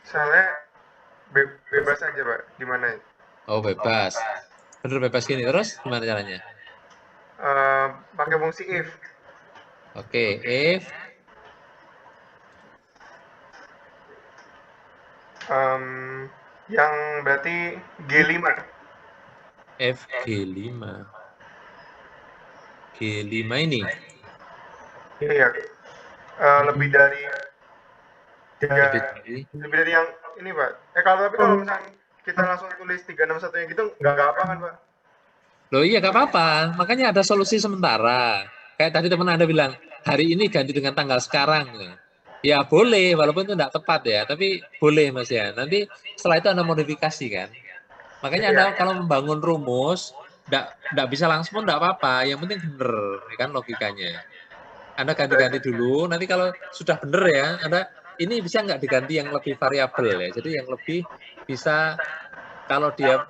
Misalnya bebas aja Pak. Gimana? Oh bebas. Bener bebas gini. Terus gimana caranya? Pakai fungsi if. Oke, if. Yang berarti G5. F G5. G5 ini. Iya. Lebih dari yang ini Pak. Tapi kalau misalnya kita langsung tulis 361 yang gitu nggak apa kan Pak? Loh iya nggak apa-apa. Makanya ada solusi sementara. Kayak tadi teman Anda bilang, hari ini ganti dengan tanggal sekarang. Ya boleh, walaupun itu tidak tepat ya, tapi boleh Mas ya. Nanti setelah itu Anda modifikasi kan. Makanya Anda kalau membangun rumus, tidak bisa langsung tidak apa-apa. Yang penting benar, ya kan logikanya. Anda ganti-ganti dulu. Nanti kalau sudah benar ya, Anda ini bisa nggak diganti yang lebih variabel ya. Jadi yang lebih bisa kalau dia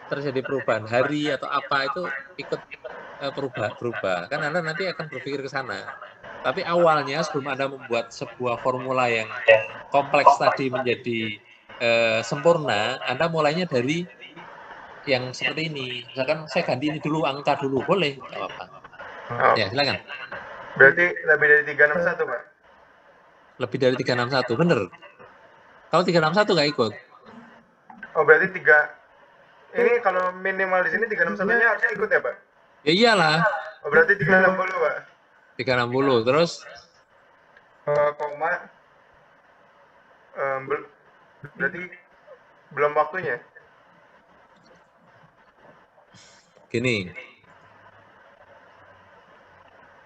terjadi perubahan hari atau apa itu ikut berubah. Kan Anda nanti akan berpikir ke sana. Tapi awalnya sebelum Anda membuat sebuah formula yang kompleks tadi menjadi sempurna, Anda mulainya dari yang seperti ini. Misalkan saya ganti ini dulu, angka dulu, boleh, nggak apa-apa. Ya, silakan. Berarti lebih dari 361, Pak? Lebih dari 361, bener. Kalau 361 nggak ikut. Oh, berarti ini kalau minimal di sini 361-nya harusnya ikut ya, Pak? Ya iyalah. Oh, berarti 360, Pak? 360, terus? Koma. Berarti belum waktunya? Gini.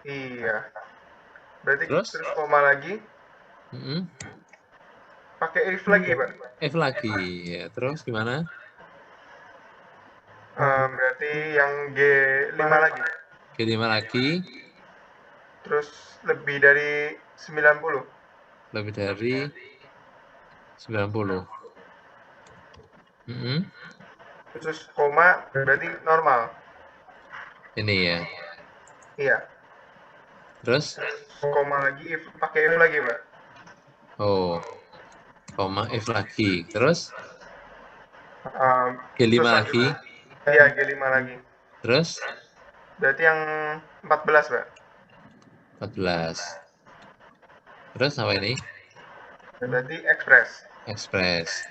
Iya. Berarti terus koma lagi. Pakai if lagi, Pak? If lagi, ya. Terus gimana? Berarti yang G5 lagi. G5 lagi. Terus lebih dari 90. Lebih dari 90. Terus koma berarti normal. Ini ya. Iya. Terus? Koma lagi, if pakai if lagi, Pak. Oh, koma if lagi. Terus? G5 terus lagi. Iya, G5 lagi. Terus? Berarti yang 14, Pak. 14. Terus apa ini? Berarti express. Express.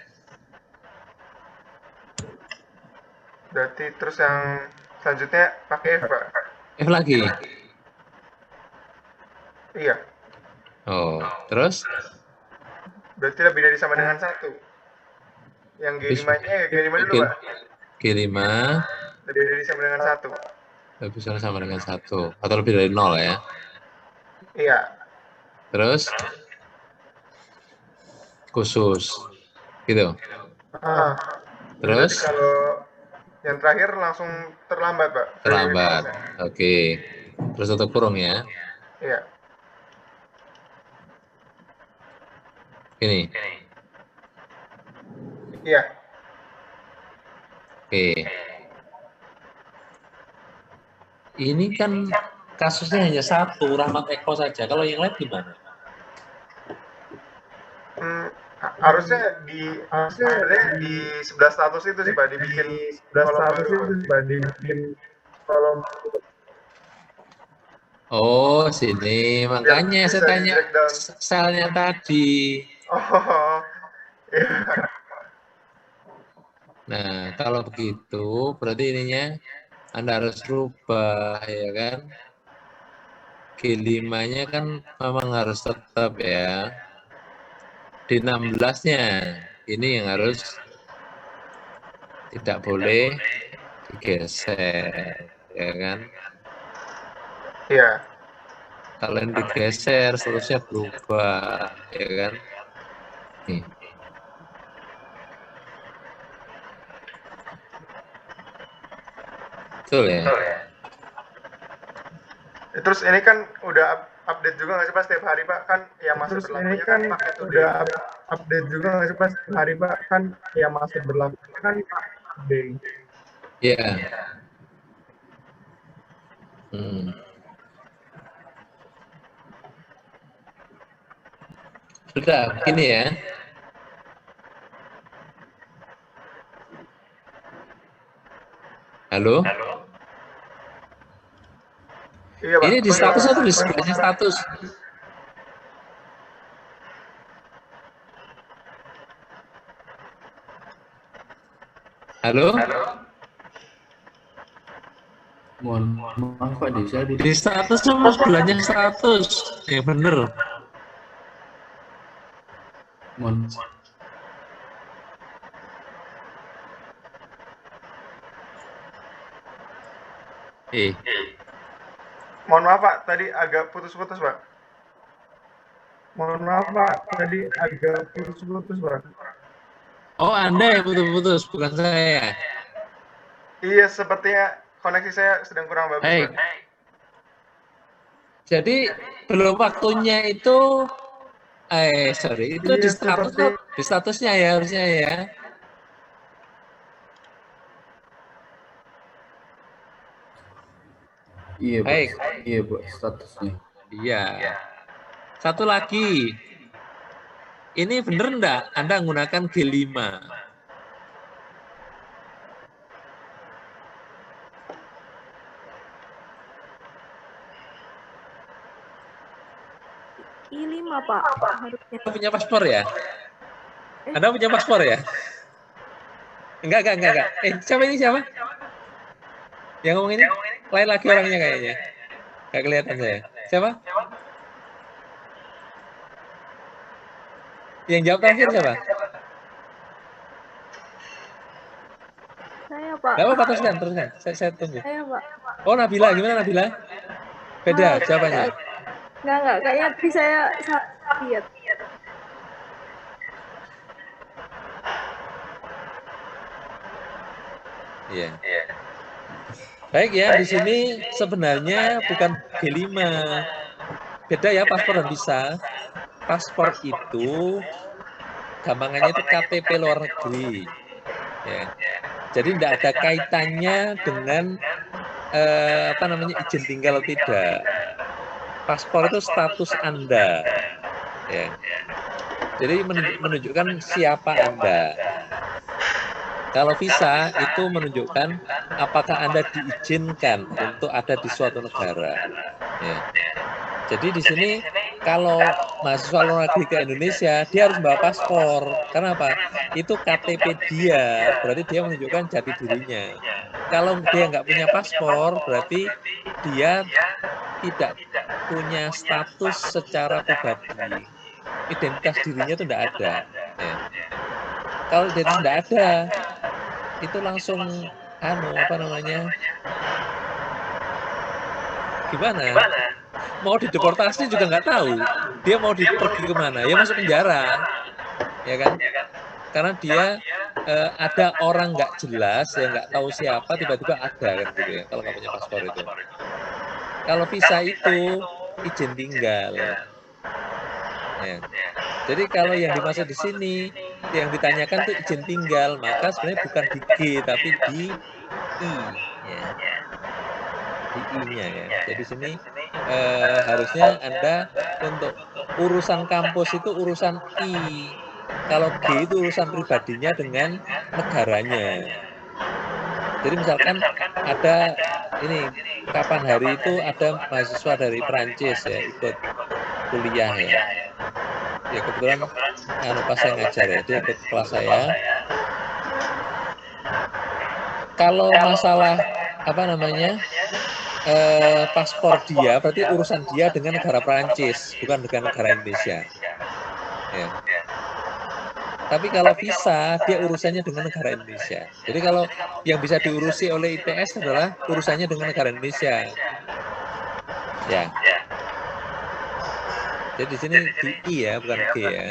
Berarti terus yang selanjutnya pakai if, Pak. F lagi. Iya. Oh, terus? Berarti lebih dari sama dengan 1. Yang G5-nya ya G5 dulu, Pak. G5 Lebih dari sama dengan 1. lebih sama dengan 1 atau lebih dari 0 ya. Iya. Terus khusus gitu. Terus Terus kalau yang terakhir langsung terlambat, Pak. terlambat. Oke. Terus tutup kurung ya. Iya. Ini. Iya. Oke. Ini kan kasusnya hanya satu, Rahmat Eko saja. Kalau yang lain gimana? Harusnya di sebelah status itu sih, Pak, dibikin kolom. Oh, sini. Makanya saya tanya selnya tadi. Oh. Iya. Nah, kalau begitu berarti ininya Anda harus rubah, ya kan? G5-nya kan memang harus tetap ya. Di 16-nya, ini yang harus tidak boleh digeser, ya kan? Iya. Kalau yang digeser, seterusnya berubah, ya kan? Nih. Betul ya? Terus ini kan udah update juga nggak sih, Pak, setiap hari, Pak? Kan yang masih berlakunya kan udah update juga nggak sih, Pak, setiap hari, Pak? Kan yang masih berlakunya kan update. Iya. Sudah, begini ya. Halo? Iya, Pak. Ini di status atau di sebelahnya status? Halo? Mohon maaf, Pak, Di status sama sebelahnya status. Ya bener. mohon Mohon maaf, Pak, tadi agak putus-putus, Pak. Oh, Anda yang putus-putus, bukan saya. Iya, sepertinya koneksi saya sedang kurang bagus, Baik. Pak. Jadi belum waktunya itu, itu di statusnya ya harusnya ya. Iya, Pak. Baik. Iya, Pak, statusnya. Iya. Satu lagi. Ini bener enggak Anda menggunakan G5? I5, Pak, harusnya. Anda punya paspor ya? Anda punya paspor ya? Enggak. Siapa ini siapa? Yang ngomong ini? Lain lagi orangnya kayaknya. Enggak kelihatan saya. Siapa? Yang jawab terakhir siapa? Saya, Pak. Enggak apa-apa, teruskan. Saya tunggu. Saya, Pak. Oh, Nabila, gimana Nabila? Beda jawabannya. Enggak. Kayaknya tadi saya lihat. Iya. Baik ya, di sini sebenarnya bukan G5. Beda ya paspor dan visa. Paspor itu gampangannya itu KTP luar negeri. Ya. Jadi tidak ada kaitannya dengan izin tinggal atau tidak. Paspor itu status Anda. Ya. Jadi menunjukkan siapa Anda. Kalau visa itu menunjukkan apakah Anda diizinkan untuk ada di suatu negara. Ya. Jadi di sini kalau mahasiswa luar negeri ke Indonesia, dia harus bawa paspor. Karena apa? Itu KTP dia, berarti dia menunjukkan jati dirinya. Kalau dia nggak punya paspor, berarti dia tidak punya status secara pribadi. Identitas dirinya itu tidak ada. Ya. Kalau dia tidak ada, itu langsung gimana? Mau dideportasi juga nggak tahu. Dia mau pergi kemana? Ya masuk penjara, ya kan? Karena dia ada orang nggak jelas, ya nggak tahu siapa, tiba-tiba ada kan gitu ya. Kalau nggak punya paspor itu. Kalau visa itu izin tinggal. Ya. Jadi kalau yang dimaksud di sini, yang ditanyakan tuh izin tinggal, maka sebenarnya bukan di G tapi di I. Ya. Di I-nya ya. Jadi sini harusnya Anda untuk urusan kampus itu urusan I. Kalau G itu urusan pribadinya dengan negaranya. Jadi misalkan ada ini kapan hari itu ada mahasiswa dari Perancis ya ikut kuliah ya. Ya kebetulan pas saya ngajar ya, dia ikut kelas saya. Kalau masalah paspor dia, berarti urusan dia dengan negara Perancis, bukan dengan negara Indonesia. Ya. Tapi kalau visa, dia urusannya dengan negara Indonesia. Jadi kalau yang bisa diurusi oleh ITS adalah urusannya dengan negara Indonesia. Ya. Jadi di sini di I ya, bukan G ya.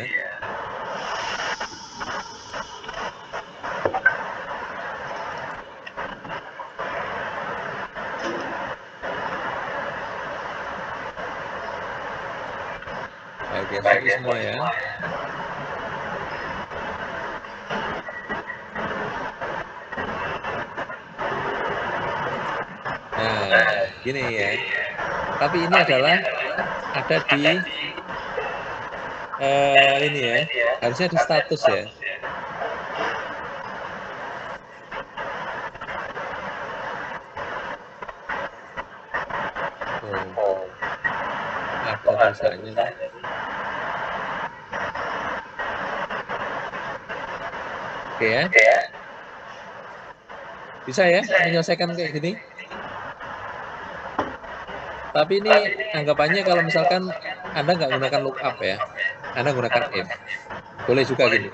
Oke, sorry semua ya. Nah, gini ya. Tapi ini adalah ada di ini ya, harusnya di status ya. Ada tulisannya. Oke ya. Bisa ya menyelesaikan kayak gini. Tapi ini anggapannya kalau misalkan Anda nggak gunakan lookup ya, Anda gunakan if. Boleh juga gini.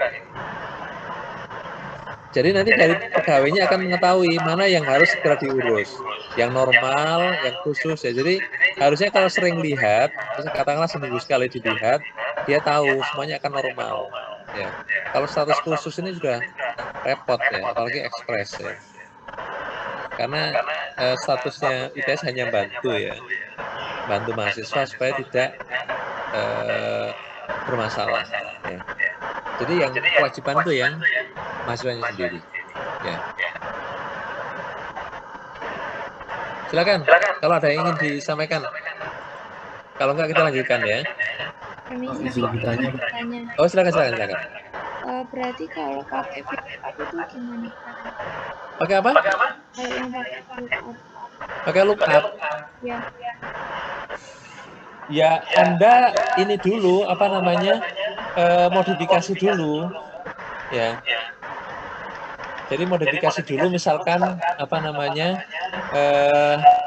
Jadi nanti dari pegawainya akan mengetahui mana yang harus segera diurus. Yang normal, yang khusus ya. Jadi harusnya kalau sering lihat, katakanlah seminggu sekali dilihat, dia tahu semuanya akan normal. Ya. Kalau status khusus ini sudah repot ya, apalagi ekspres ya. Karena statusnya ITS hanya bantu ya. Bantu mahasiswa supaya tidak bermasalah. Ya. Jadi yang kewajiban itu yang mahasiswanya sendiri. Ya. Silakan. Kalau ada yang ingin disampaikan. Kalau enggak kita lanjutkan ya. Permisi, tanya. Oh silakan. Berarti kalau pakai lookup itu gimana? Pakai apa? Kalau yang pakai lookup. Pakai lookup. Ya. Ya, Anda ini dulu modifikasi dulu, ya. Jadi modifikasi dulu, misalkan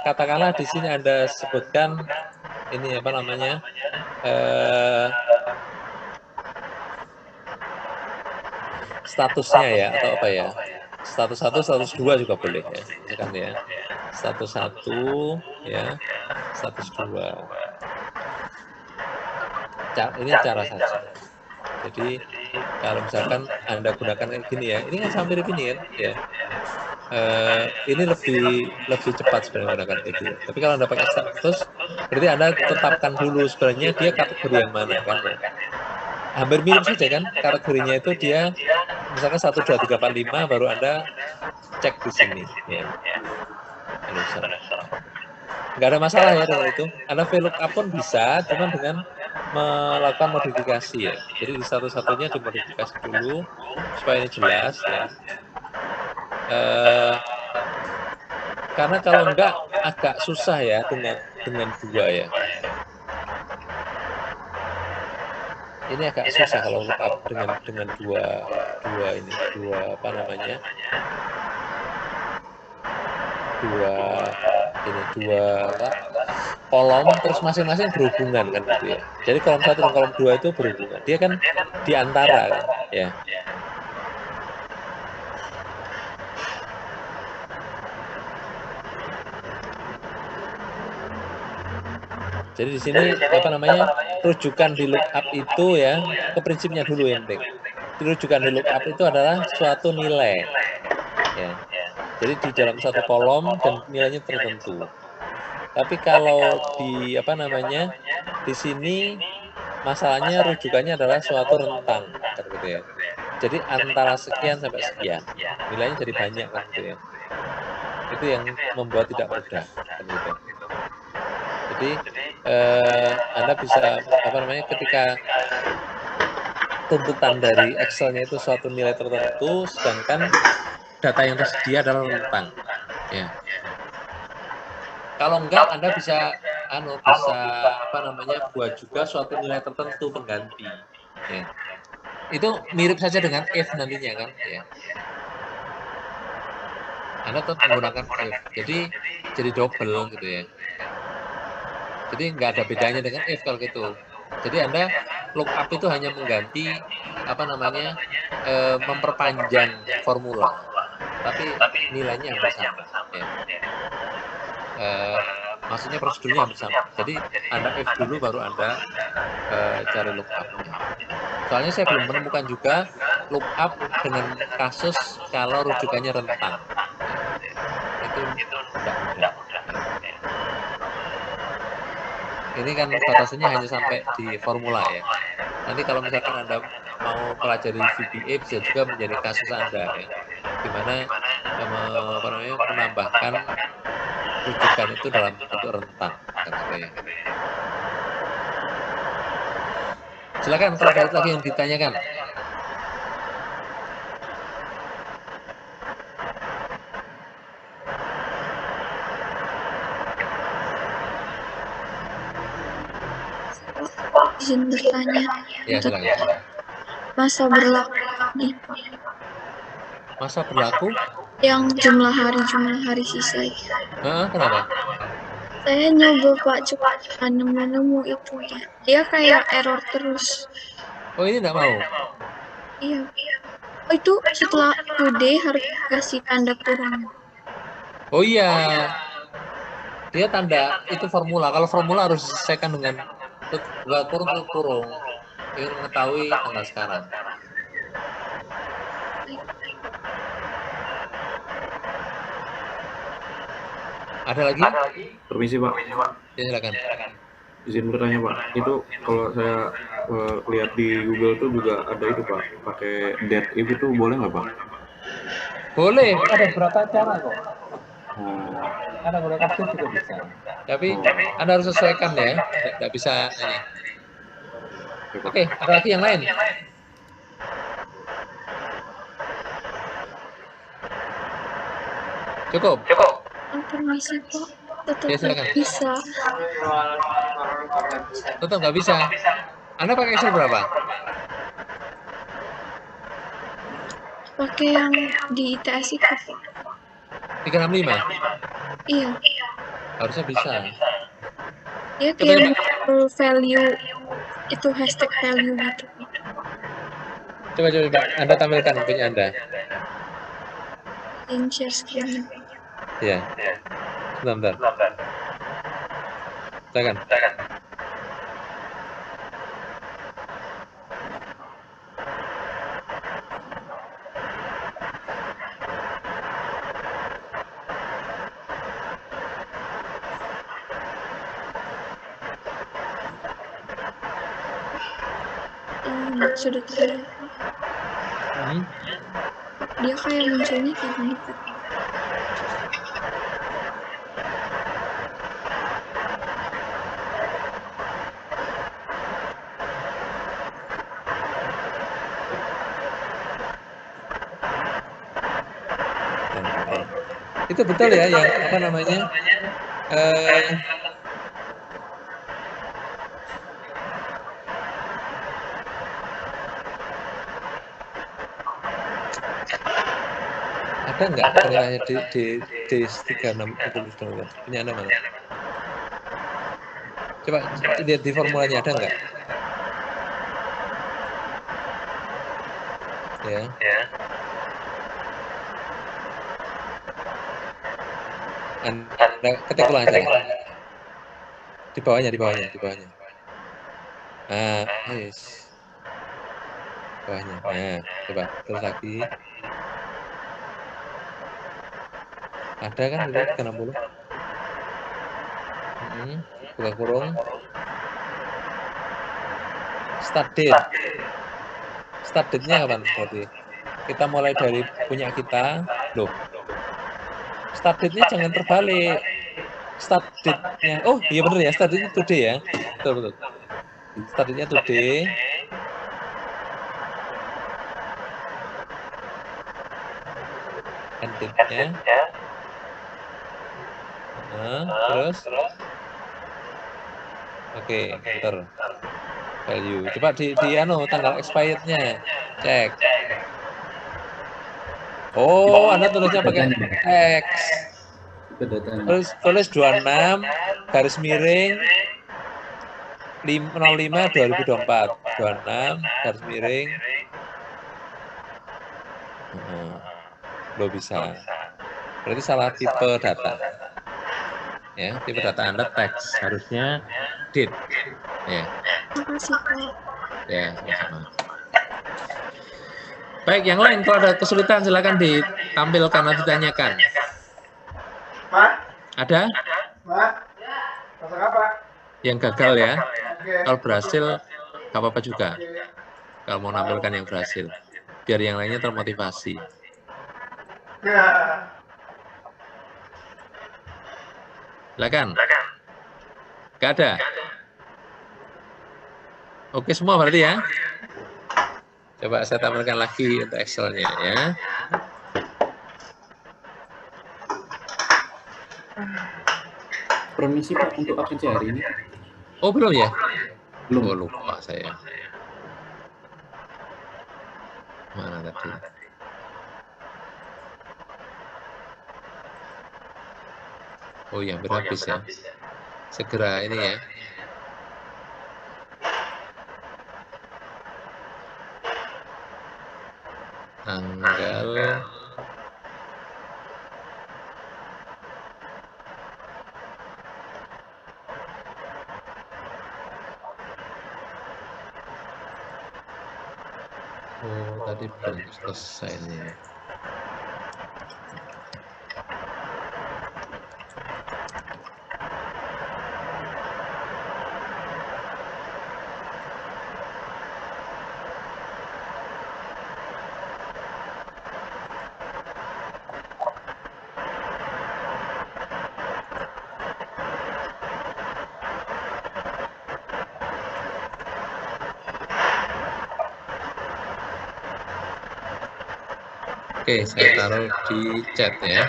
katakanlah di sini Anda sebutkan ini statusnya ya atau apa ya? Status 1, status 2 juga boleh ya, misalkan ya. Status 1 ya, status 2. Ini cara saja. Jadi kalau misalkan Anda gunakan kayak gini ya, ini kan sama mirip ini ya. Ini lebih cepat sebenarnya menggunakan kayak gitu. Tapi kalau Anda pakai status, berarti Anda tetapkan dulu sebenarnya dia kategori yang mana kan. Hampir mirip saja kan, kategorinya itu dia misalkan 12345 baru Anda cek di sini ya. Nggak ada masalah ya dengan itu. Anda VLOOKUP pun bisa, cuman dengan melakukan modifikasi ya. Jadi di satu-satunya dimodifikasi dulu supaya ini jelas ya. Karena kalau enggak agak susah ya dengan dua ya. Ini agak susah kalau lookup dengan dua apa namanya? Dua kolom terus masing-masing berhubungan kan gitu ya. Jadi kolom 1 dan kolom 2 itu berhubungan. Dia kan di antara kan ya. Jadi di sini apa namanya? Rujukan di lookup itu ya, ke prinsipnya dulu yang penting. Rujukan di lookup itu adalah suatu nilai. Ya. Jadi di dalam satu kolom dan nilainya tertentu. Tapi kalau di apa namanya? Di sini masalahnya rujukannya adalah suatu rentang kan gitu ya. Jadi antara sekian sampai sekian. Nilainya jadi banyak kan gitu ya. Itu yang membuat tidak mudah kan gitu. Jadi Anda bisa apa namanya ketika tuntutan dari Excel-nya itu suatu nilai tertentu, sedangkan data yang tersedia adalah rentang. Ya. Kalau enggak, Anda bisa apa namanya buat juga suatu nilai tertentu pengganti. Ya. Itu mirip saja dengan if nantinya kan. Ya. Anda tetap menggunakan if. Jadi double gitu ya. Jadi nggak ada bedanya dengan if kalau gitu. Jadi Anda lookup itu hanya mengganti apa namanya memperpanjang formula, tapi nilainya hampir sama. Ya. Maksudnya prosedurnya hampir sama. Jadi Anda if dulu baru Anda cari lookup-nya. Soalnya saya belum menemukan juga lookup dengan kasus kalau rujukannya rentang. Itu tidak mudah. Ini kan batasannya hanya sampai di formula ya. Nanti kalau misalkan Anda mau pelajari VBA bisa juga menjadi kasus Anda ya. Di mana menambahkan rujukan itu dalam bentuk rentang gitu ya. Silakan kalau ada lagi yang ditanyakan. Izin bertanya. Ya, silakan. Masa berlaku nih, Masa berlaku? yang jumlah hari sisa. Kenapa? Saya nyoba Pak, coba nemu itu ya. Dia kayak error terus. Oh, ini enggak mau? Iya. Oh, itu setelah today harus kasih tanda kurang. Oh iya. Dia tanda itu formula. Kalau formula harus diselesaikan dengan kurung. Ingin mengetahui tanggal sekarang. Ada lagi? Permisi Pak. Ya, silakan. Izin bertanya Pak. Itu kalau saya lihat di Google tuh juga ada itu Pak. Pakai that if itu boleh nggak Pak? Boleh. Ada beberapa cara kok. Ada beberapa kasus juga bisa. Tapi Anda harus sesuaikan ya. Tidak bisa ini. Oke, ada lagi yang lain? Cukup. Permisi Pak, tetap Ya, silakan. bisa. Tetap nggak bisa. Anda pakai Excel berapa? Pakai yang di ITS itu Pak. 365? Iya. Harusnya bisa. Dia kayak value itu hashtag value gitu. Coba Anda tampilkan punya Anda. Yang share screen. Ya. Bentar. Silakan. Sudah terlihat. dia kayak munculnya kayak gini Kak. Itu betul ya yang apa namanya? Ada nggak perintahnya di 36 itu punya Anda mana? Coba lihat di formulanya ada nggak? Ya. Anda ketik ulang aja. Di bawahnya. Ah, yes. Bawahnya. Nah, coba terus lagi. Ada kan itu 60? Buka kurung. Start date. Start date-nya kapan berarti? Kita mulai dari punya kita. Loh. Start date-nya jangan terbalik. Start date-nya. Oh, iya benar ya. Start date-nya today ya. Betul. Start date-nya today. End date-nya. Terus. Oke, enter. Value. Coba di tanggal expired-nya. Cek. Oh, Anda tulisnya pakai teks. Tulis 26 garis miring 05 2024. 26 garis miring. Belum bisa. Berarti salah tipe data. Ya, tipe data Anda teks, harusnya date. Ya. Makasih Kak. Ya, sama-sama. Baik, yang lain kalau ada kesulitan silakan ditampilkan atau ditanyakan. Mak? Ada? Mak? Masak apa? Yang gagal ya. Oke. Kalau berhasil, nggak apa-apa juga. Kalau mau nampilkan yang berhasil. Biar yang lainnya termotivasi. Ya. Silakan. Nggak ada? Oke semua berarti ya. Coba saya tampilkan lagi untuk Excel-nya ya. Permisi Pak untuk absensi hari ini. Oh belum ya? Belum. Oh lupa saya. Mana tadi? Oh ya hampir habis ya. Segera ini ya. Tanggal tadi belum selesai nih. Oke, saya taruh di chat ya.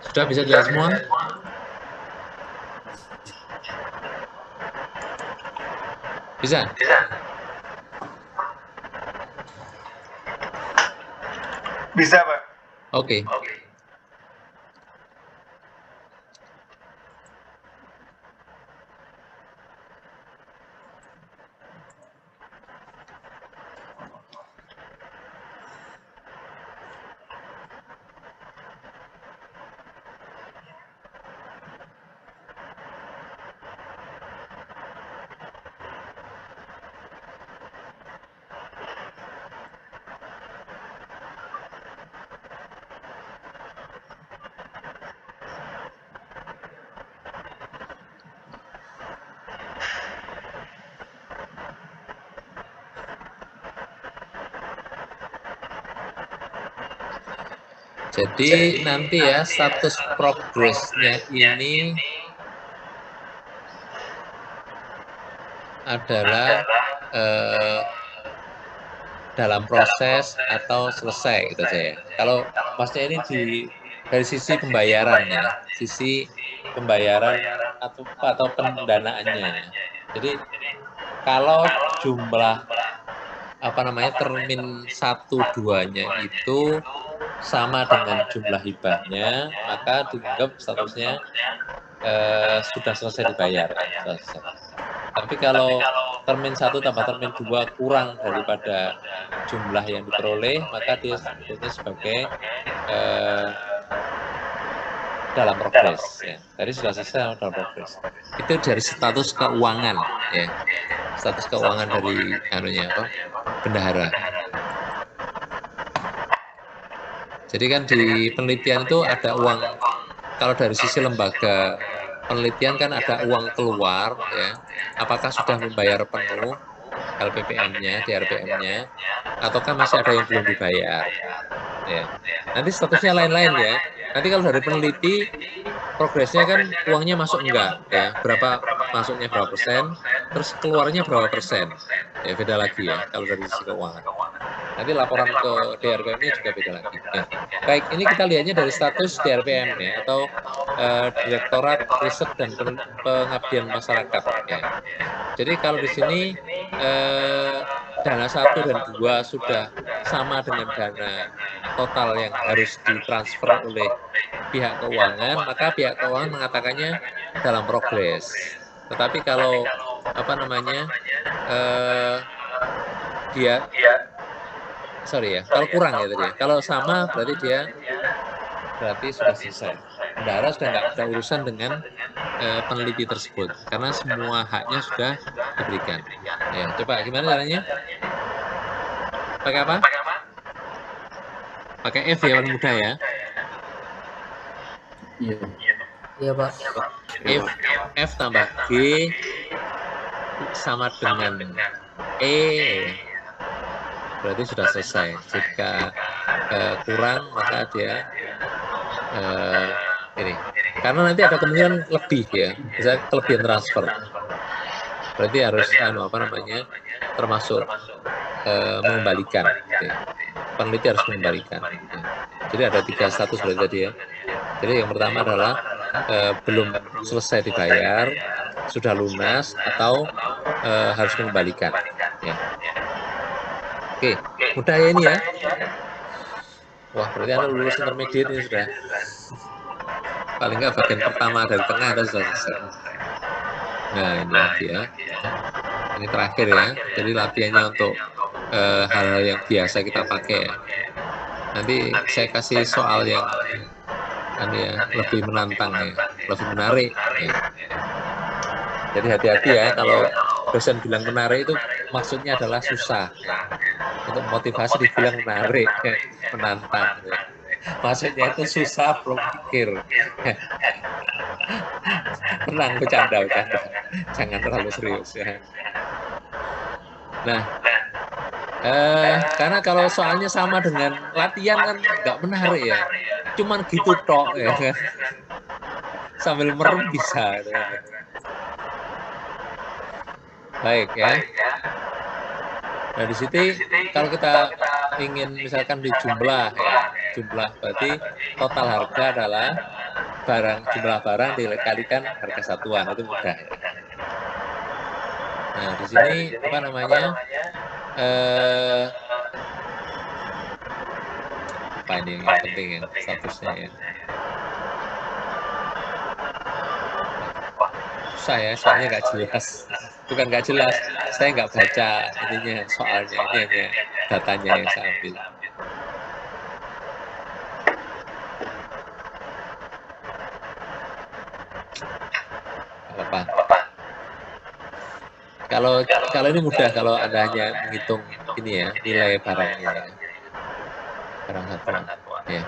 Sudah bisa dilihat semua? Bisa? Bisa, Pak. Oke. Jadi nanti ya status progresnya ini adalah dalam proses atau selesai gitu saya. Kalau maksudnya ini dari sisi pembayaran ya, sisi pembayaran atau pendanaannya. Jadi kalau jumlah termin 1-2-nya itu sama dengan jumlah hibahnya, maka dianggap statusnya sudah selesai dibayar. Selesai. Tapi kalau termin 1 tambah termin 2 kurang daripada jumlah yang diperoleh, maka dia sebutnya sebagai dalam progres. Ya. Tadi sudah selesai dalam progres. Itu dari status keuangan, ya. Status keuangan dari bendahara. Jadi kan di penelitian itu ada uang, kalau dari sisi lembaga penelitian kan ada uang keluar, ya. Apakah sudah membayar penuh LPPM-nya, DRPM-nya, ataukah masih ada yang belum dibayar? Ya. Nanti statusnya lain-lain ya. Nanti kalau dari peneliti, progresnya kan uangnya masuk enggak, ya. Berapa masuknya berapa persen, terus keluarnya berapa persen. Ya beda lagi ya kalau dari sisi keuangan. Nanti laporan ke DRPM-nya juga beda lagi. Ya. Baik, ini kita lihatnya dari status DRPM ya, atau Direktorat Riset dan Pengabdian Masyarakat. Ya. Jadi kalau di sini dana 1 dan 2 sudah sama dengan dana total yang harus ditransfer oleh pihak keuangan, maka pihak keuangan mengatakannya dalam progres. Tetapi kalau kalau kurang ya tadi. Kalau sama berarti sudah selesai. Bendahara sudah nggak ada urusan dengan peneliti tersebut karena semua haknya sudah diberikan. Ya, coba gimana caranya? Pakai apa? Pakai F ya, paling mudah ya. Iya. Iya Pak. F tambah G sama dengan E, berarti sudah selesai. Jika kurang maka dia ini. Karena nanti ada kemungkinan lebih ya, bisa kelebihan transfer. Berarti harus termasuk mengembalikan. Ya. Peneliti harus mengembalikan. Ya. Jadi ada 3 status berarti tadi ya. Jadi yang pertama adalah belum selesai dibayar, sudah lunas atau harus mengembalikan. Ya. Oke, mudah ya ini ya. Wah, berarti Anda lulus intermediate ini sudah. Paling nggak bagian pertama dari tengah Anda sudah selesai. Nah, ini lagi ya. Ini terakhir ya. Jadi latihannya untuk hal-hal yang biasa kita pakai ya. Nanti saya kasih soal yang lebih menantang ya, lebih menarik ya. Jadi hati-hati ya kalau dosen bilang menarik itu maksudnya adalah susah ya. Untuk motivasi dibilang menarik ya, menantang ya. Maksudnya itu susah belum pikir. Tenang, bercanda. Jangan terlalu serius ya. Nah, karena kalau soalnya sama dengan latihan kan nggak menarik ya. Cuman gitu tok ya kan. Sambil merem bisa. Ya. Baik ya. Nah di situ kalau kita ingin misalkan di jumlah berarti total harga adalah jumlah barang dikalikan harga satuan, itu mudah ya. Nah di sini apa ini yang penting ya statusnya ya. Susah ya, soalnya nggak jelas. Bukan nggak jelas, saya nggak baca ininya soalnya, ini hanya datanya yang saya ambil. Apa? Kalau ini mudah kalau Anda hanya menghitung ini ya, nilai barangnya ya. Barang satuan ya.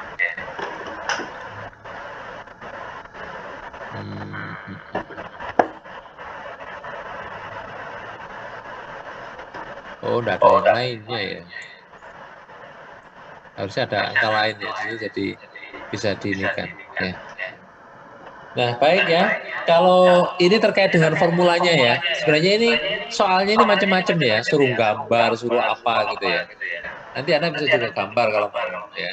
Oh, enggak ada yang lainnya ya. Harusnya ada angka lain ya. Jadi bisa diinikan ya. Nah, baik ya. Kalau ini terkait dengan formulanya ya. Sebenarnya ini soalnya ini macam-macam ya. Suruh gambar, suruh apa gitu ya. Nanti Anda bisa juga gambar kalau mau ya.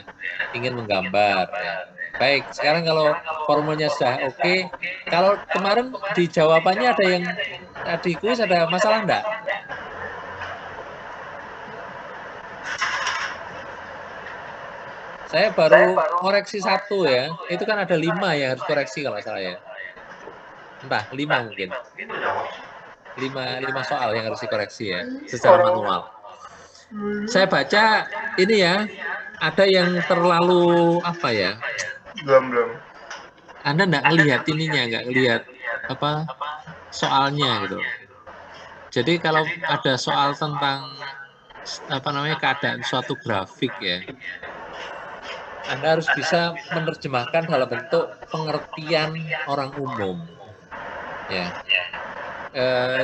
Ingin menggambar ya. Baik, sekarang kalau formulanya sudah oke. Kalau kemarin di jawabannya ada yang di kuis ada masalah enggak? Saya baru koreksi 1 ya. Itu kan ada 5 yang harus koreksi kalau salah ya. Entah, 5 mungkin. 5 soal yang harus dikoreksi ya, secara manual. Saya baca ini ya, ada yang terlalu apa ya? Belum. Anda nggak ngelihat ininya, nggak ngelihat apa soalnya gitu. Jadi kalau ada soal tentang apa namanya keadaan suatu grafik ya, Anda harus bisa menerjemahkan dalam bentuk pengertian orang umum. Ya,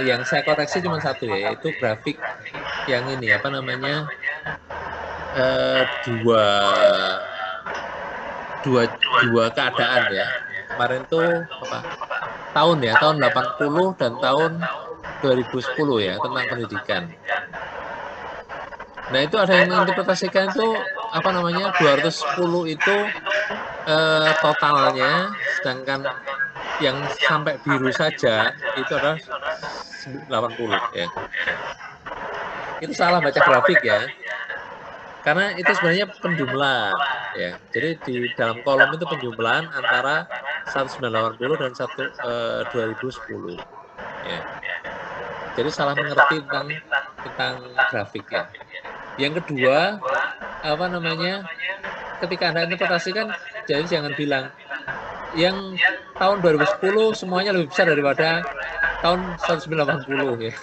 yang saya koreksi cuma 1 ya, yaitu grafik yang ini apa namanya dua keadaan ya. Kemarin tuh apa tahun ya, tahun 80 dan tahun 2010 ya tentang pendidikan. Nah itu ada yang menginterpretasikan itu apa namanya 210 itu totalnya, sedangkan yang sampai biru saja itu adalah 80 ya. Itu salah baca grafik ya. Karena itu sebenarnya penjumlahan ya. Jadi di dalam kolom itu penjumlahan antara 1980 dan 2010 ya. Jadi salah mengerti tentang grafik ya. Yang kedua, apa namanya? Ketika Anda interpretasikan, jadi jangan bilang yang tahun 2010 semuanya lebih besar daripada tahun 1980 ya.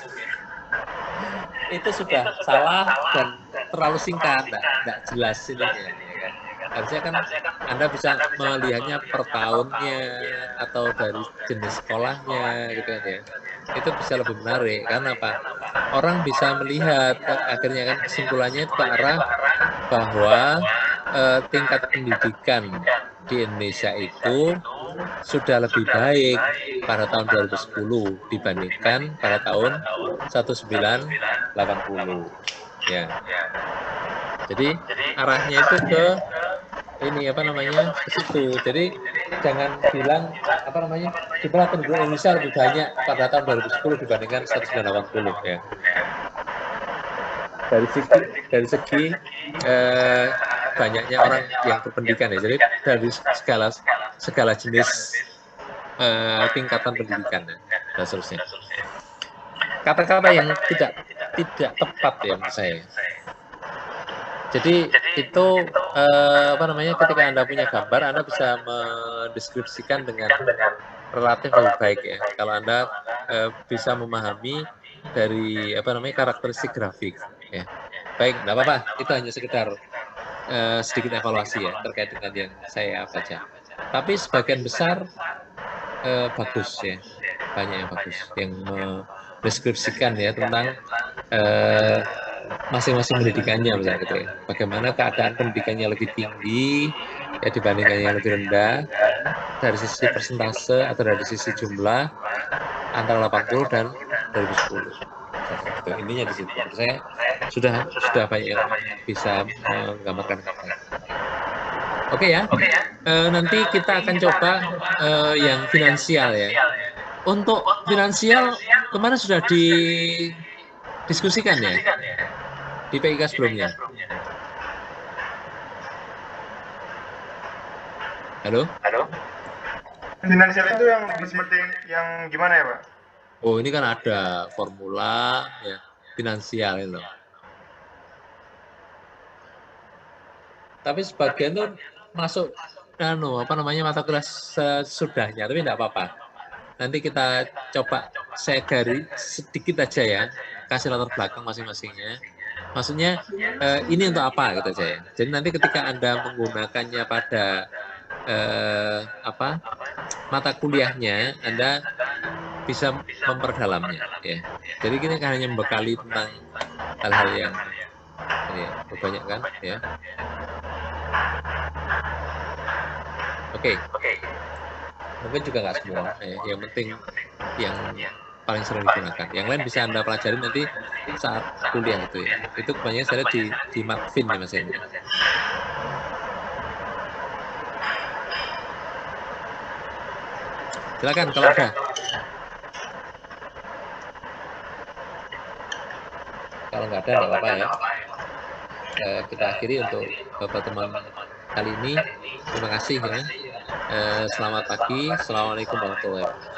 Itu sudah salah dan terlalu singkat, enggak jelas ini ya kan. Harusnya kan Anda bisa melihatnya per tahunnya atau dari jenis sekolahnya gitu kan ya. Itu bisa lebih menarik karena apa? Orang bisa melihat akhirnya kan kesimpulannya itu ke arah bahwa tingkat pendidikan di Indonesia itu sudah lebih baik pada tahun 2010 dibandingkan pada tahun 1980 ya. Jadi arahnya itu ke ini apa namanya ke situ. Jadi jangan bilang apa namanya jumlah penduduk Indonesia lebih banyak pada tahun 2010 dibandingkan 1980 ya. Dari segi banyaknya orang yang berpendidikan ya. Jadi dari segala jenis tingkatan pendidikan dan seterusnya. Kata-kata yang tidak tepat ya menurut saya. Jadi itu apa namanya ketika Anda punya gambar, Anda bisa mendeskripsikan dengan relatif lebih baik ya. Kalau Anda bisa memahami dari apa namanya karakteristik grafik ya. Baik, enggak apa-apa. Itu hanya sekedar sedikit evaluasi ya terkait dengan yang saya baca. Tapi sebagian besar bagus ya, banyak yang bagus yang mendeskripsikan ya tentang masing-masing pendidikannya misalnya gitu ya. Bagaimana keadaan pendidikannya lebih tinggi ya dibandingkan yang lebih rendah dari sisi persentase atau dari sisi jumlah antara 80 dan 2010. Gitu, intinya di situ. Saya sudah banyak yang bisa menggambarkan. Oke ya. Nanti kita akan coba yang finansial ya. Untuk finansial kemarin sudah didiskusikan ya di PIK sebelumnya. Halo? Finansial itu yang seperti yang gimana ya Pak? Oh ini kan ada formula ya finansial itu. Tapi sebagian tuh masuk apa namanya mata kuliah sesudahnya, tapi enggak apa-apa. Nanti kita coba saya garis sedikit aja ya, kasih latar belakang masing-masingnya. Maksudnya ini untuk apa gitu aja ya. Jadi nanti ketika Anda menggunakannya pada mata kuliahnya, Anda bisa memperdalamnya ya. Jadi kita kan hanya membekali tentang hal-hal yang ya, banyak kan ya. Oke. Mungkin juga nggak semua. Yang penting yang paling sering digunakan. Yang lain bisa Anda pelajari nanti saat kuliah itu ya. Itu kebanyakan saya lihat di Markvin ya Mas Henry. Silakan kalau ada. Kalau nggak ada, nggak apa-apa ya. Kita akhiri untuk pertemuan kali ini. Terima kasih ya. Selamat pagi. Assalamualaikum warahmatullahi wabarakatuh.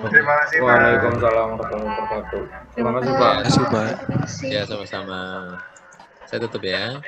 Terima kasih Pak. Waalaikumsalam warahmatullahi wabarakatuh. Terima kasih Pak. Terima kasih, Pak. Terima kasih. Ya, sama-sama. Saya tutup ya.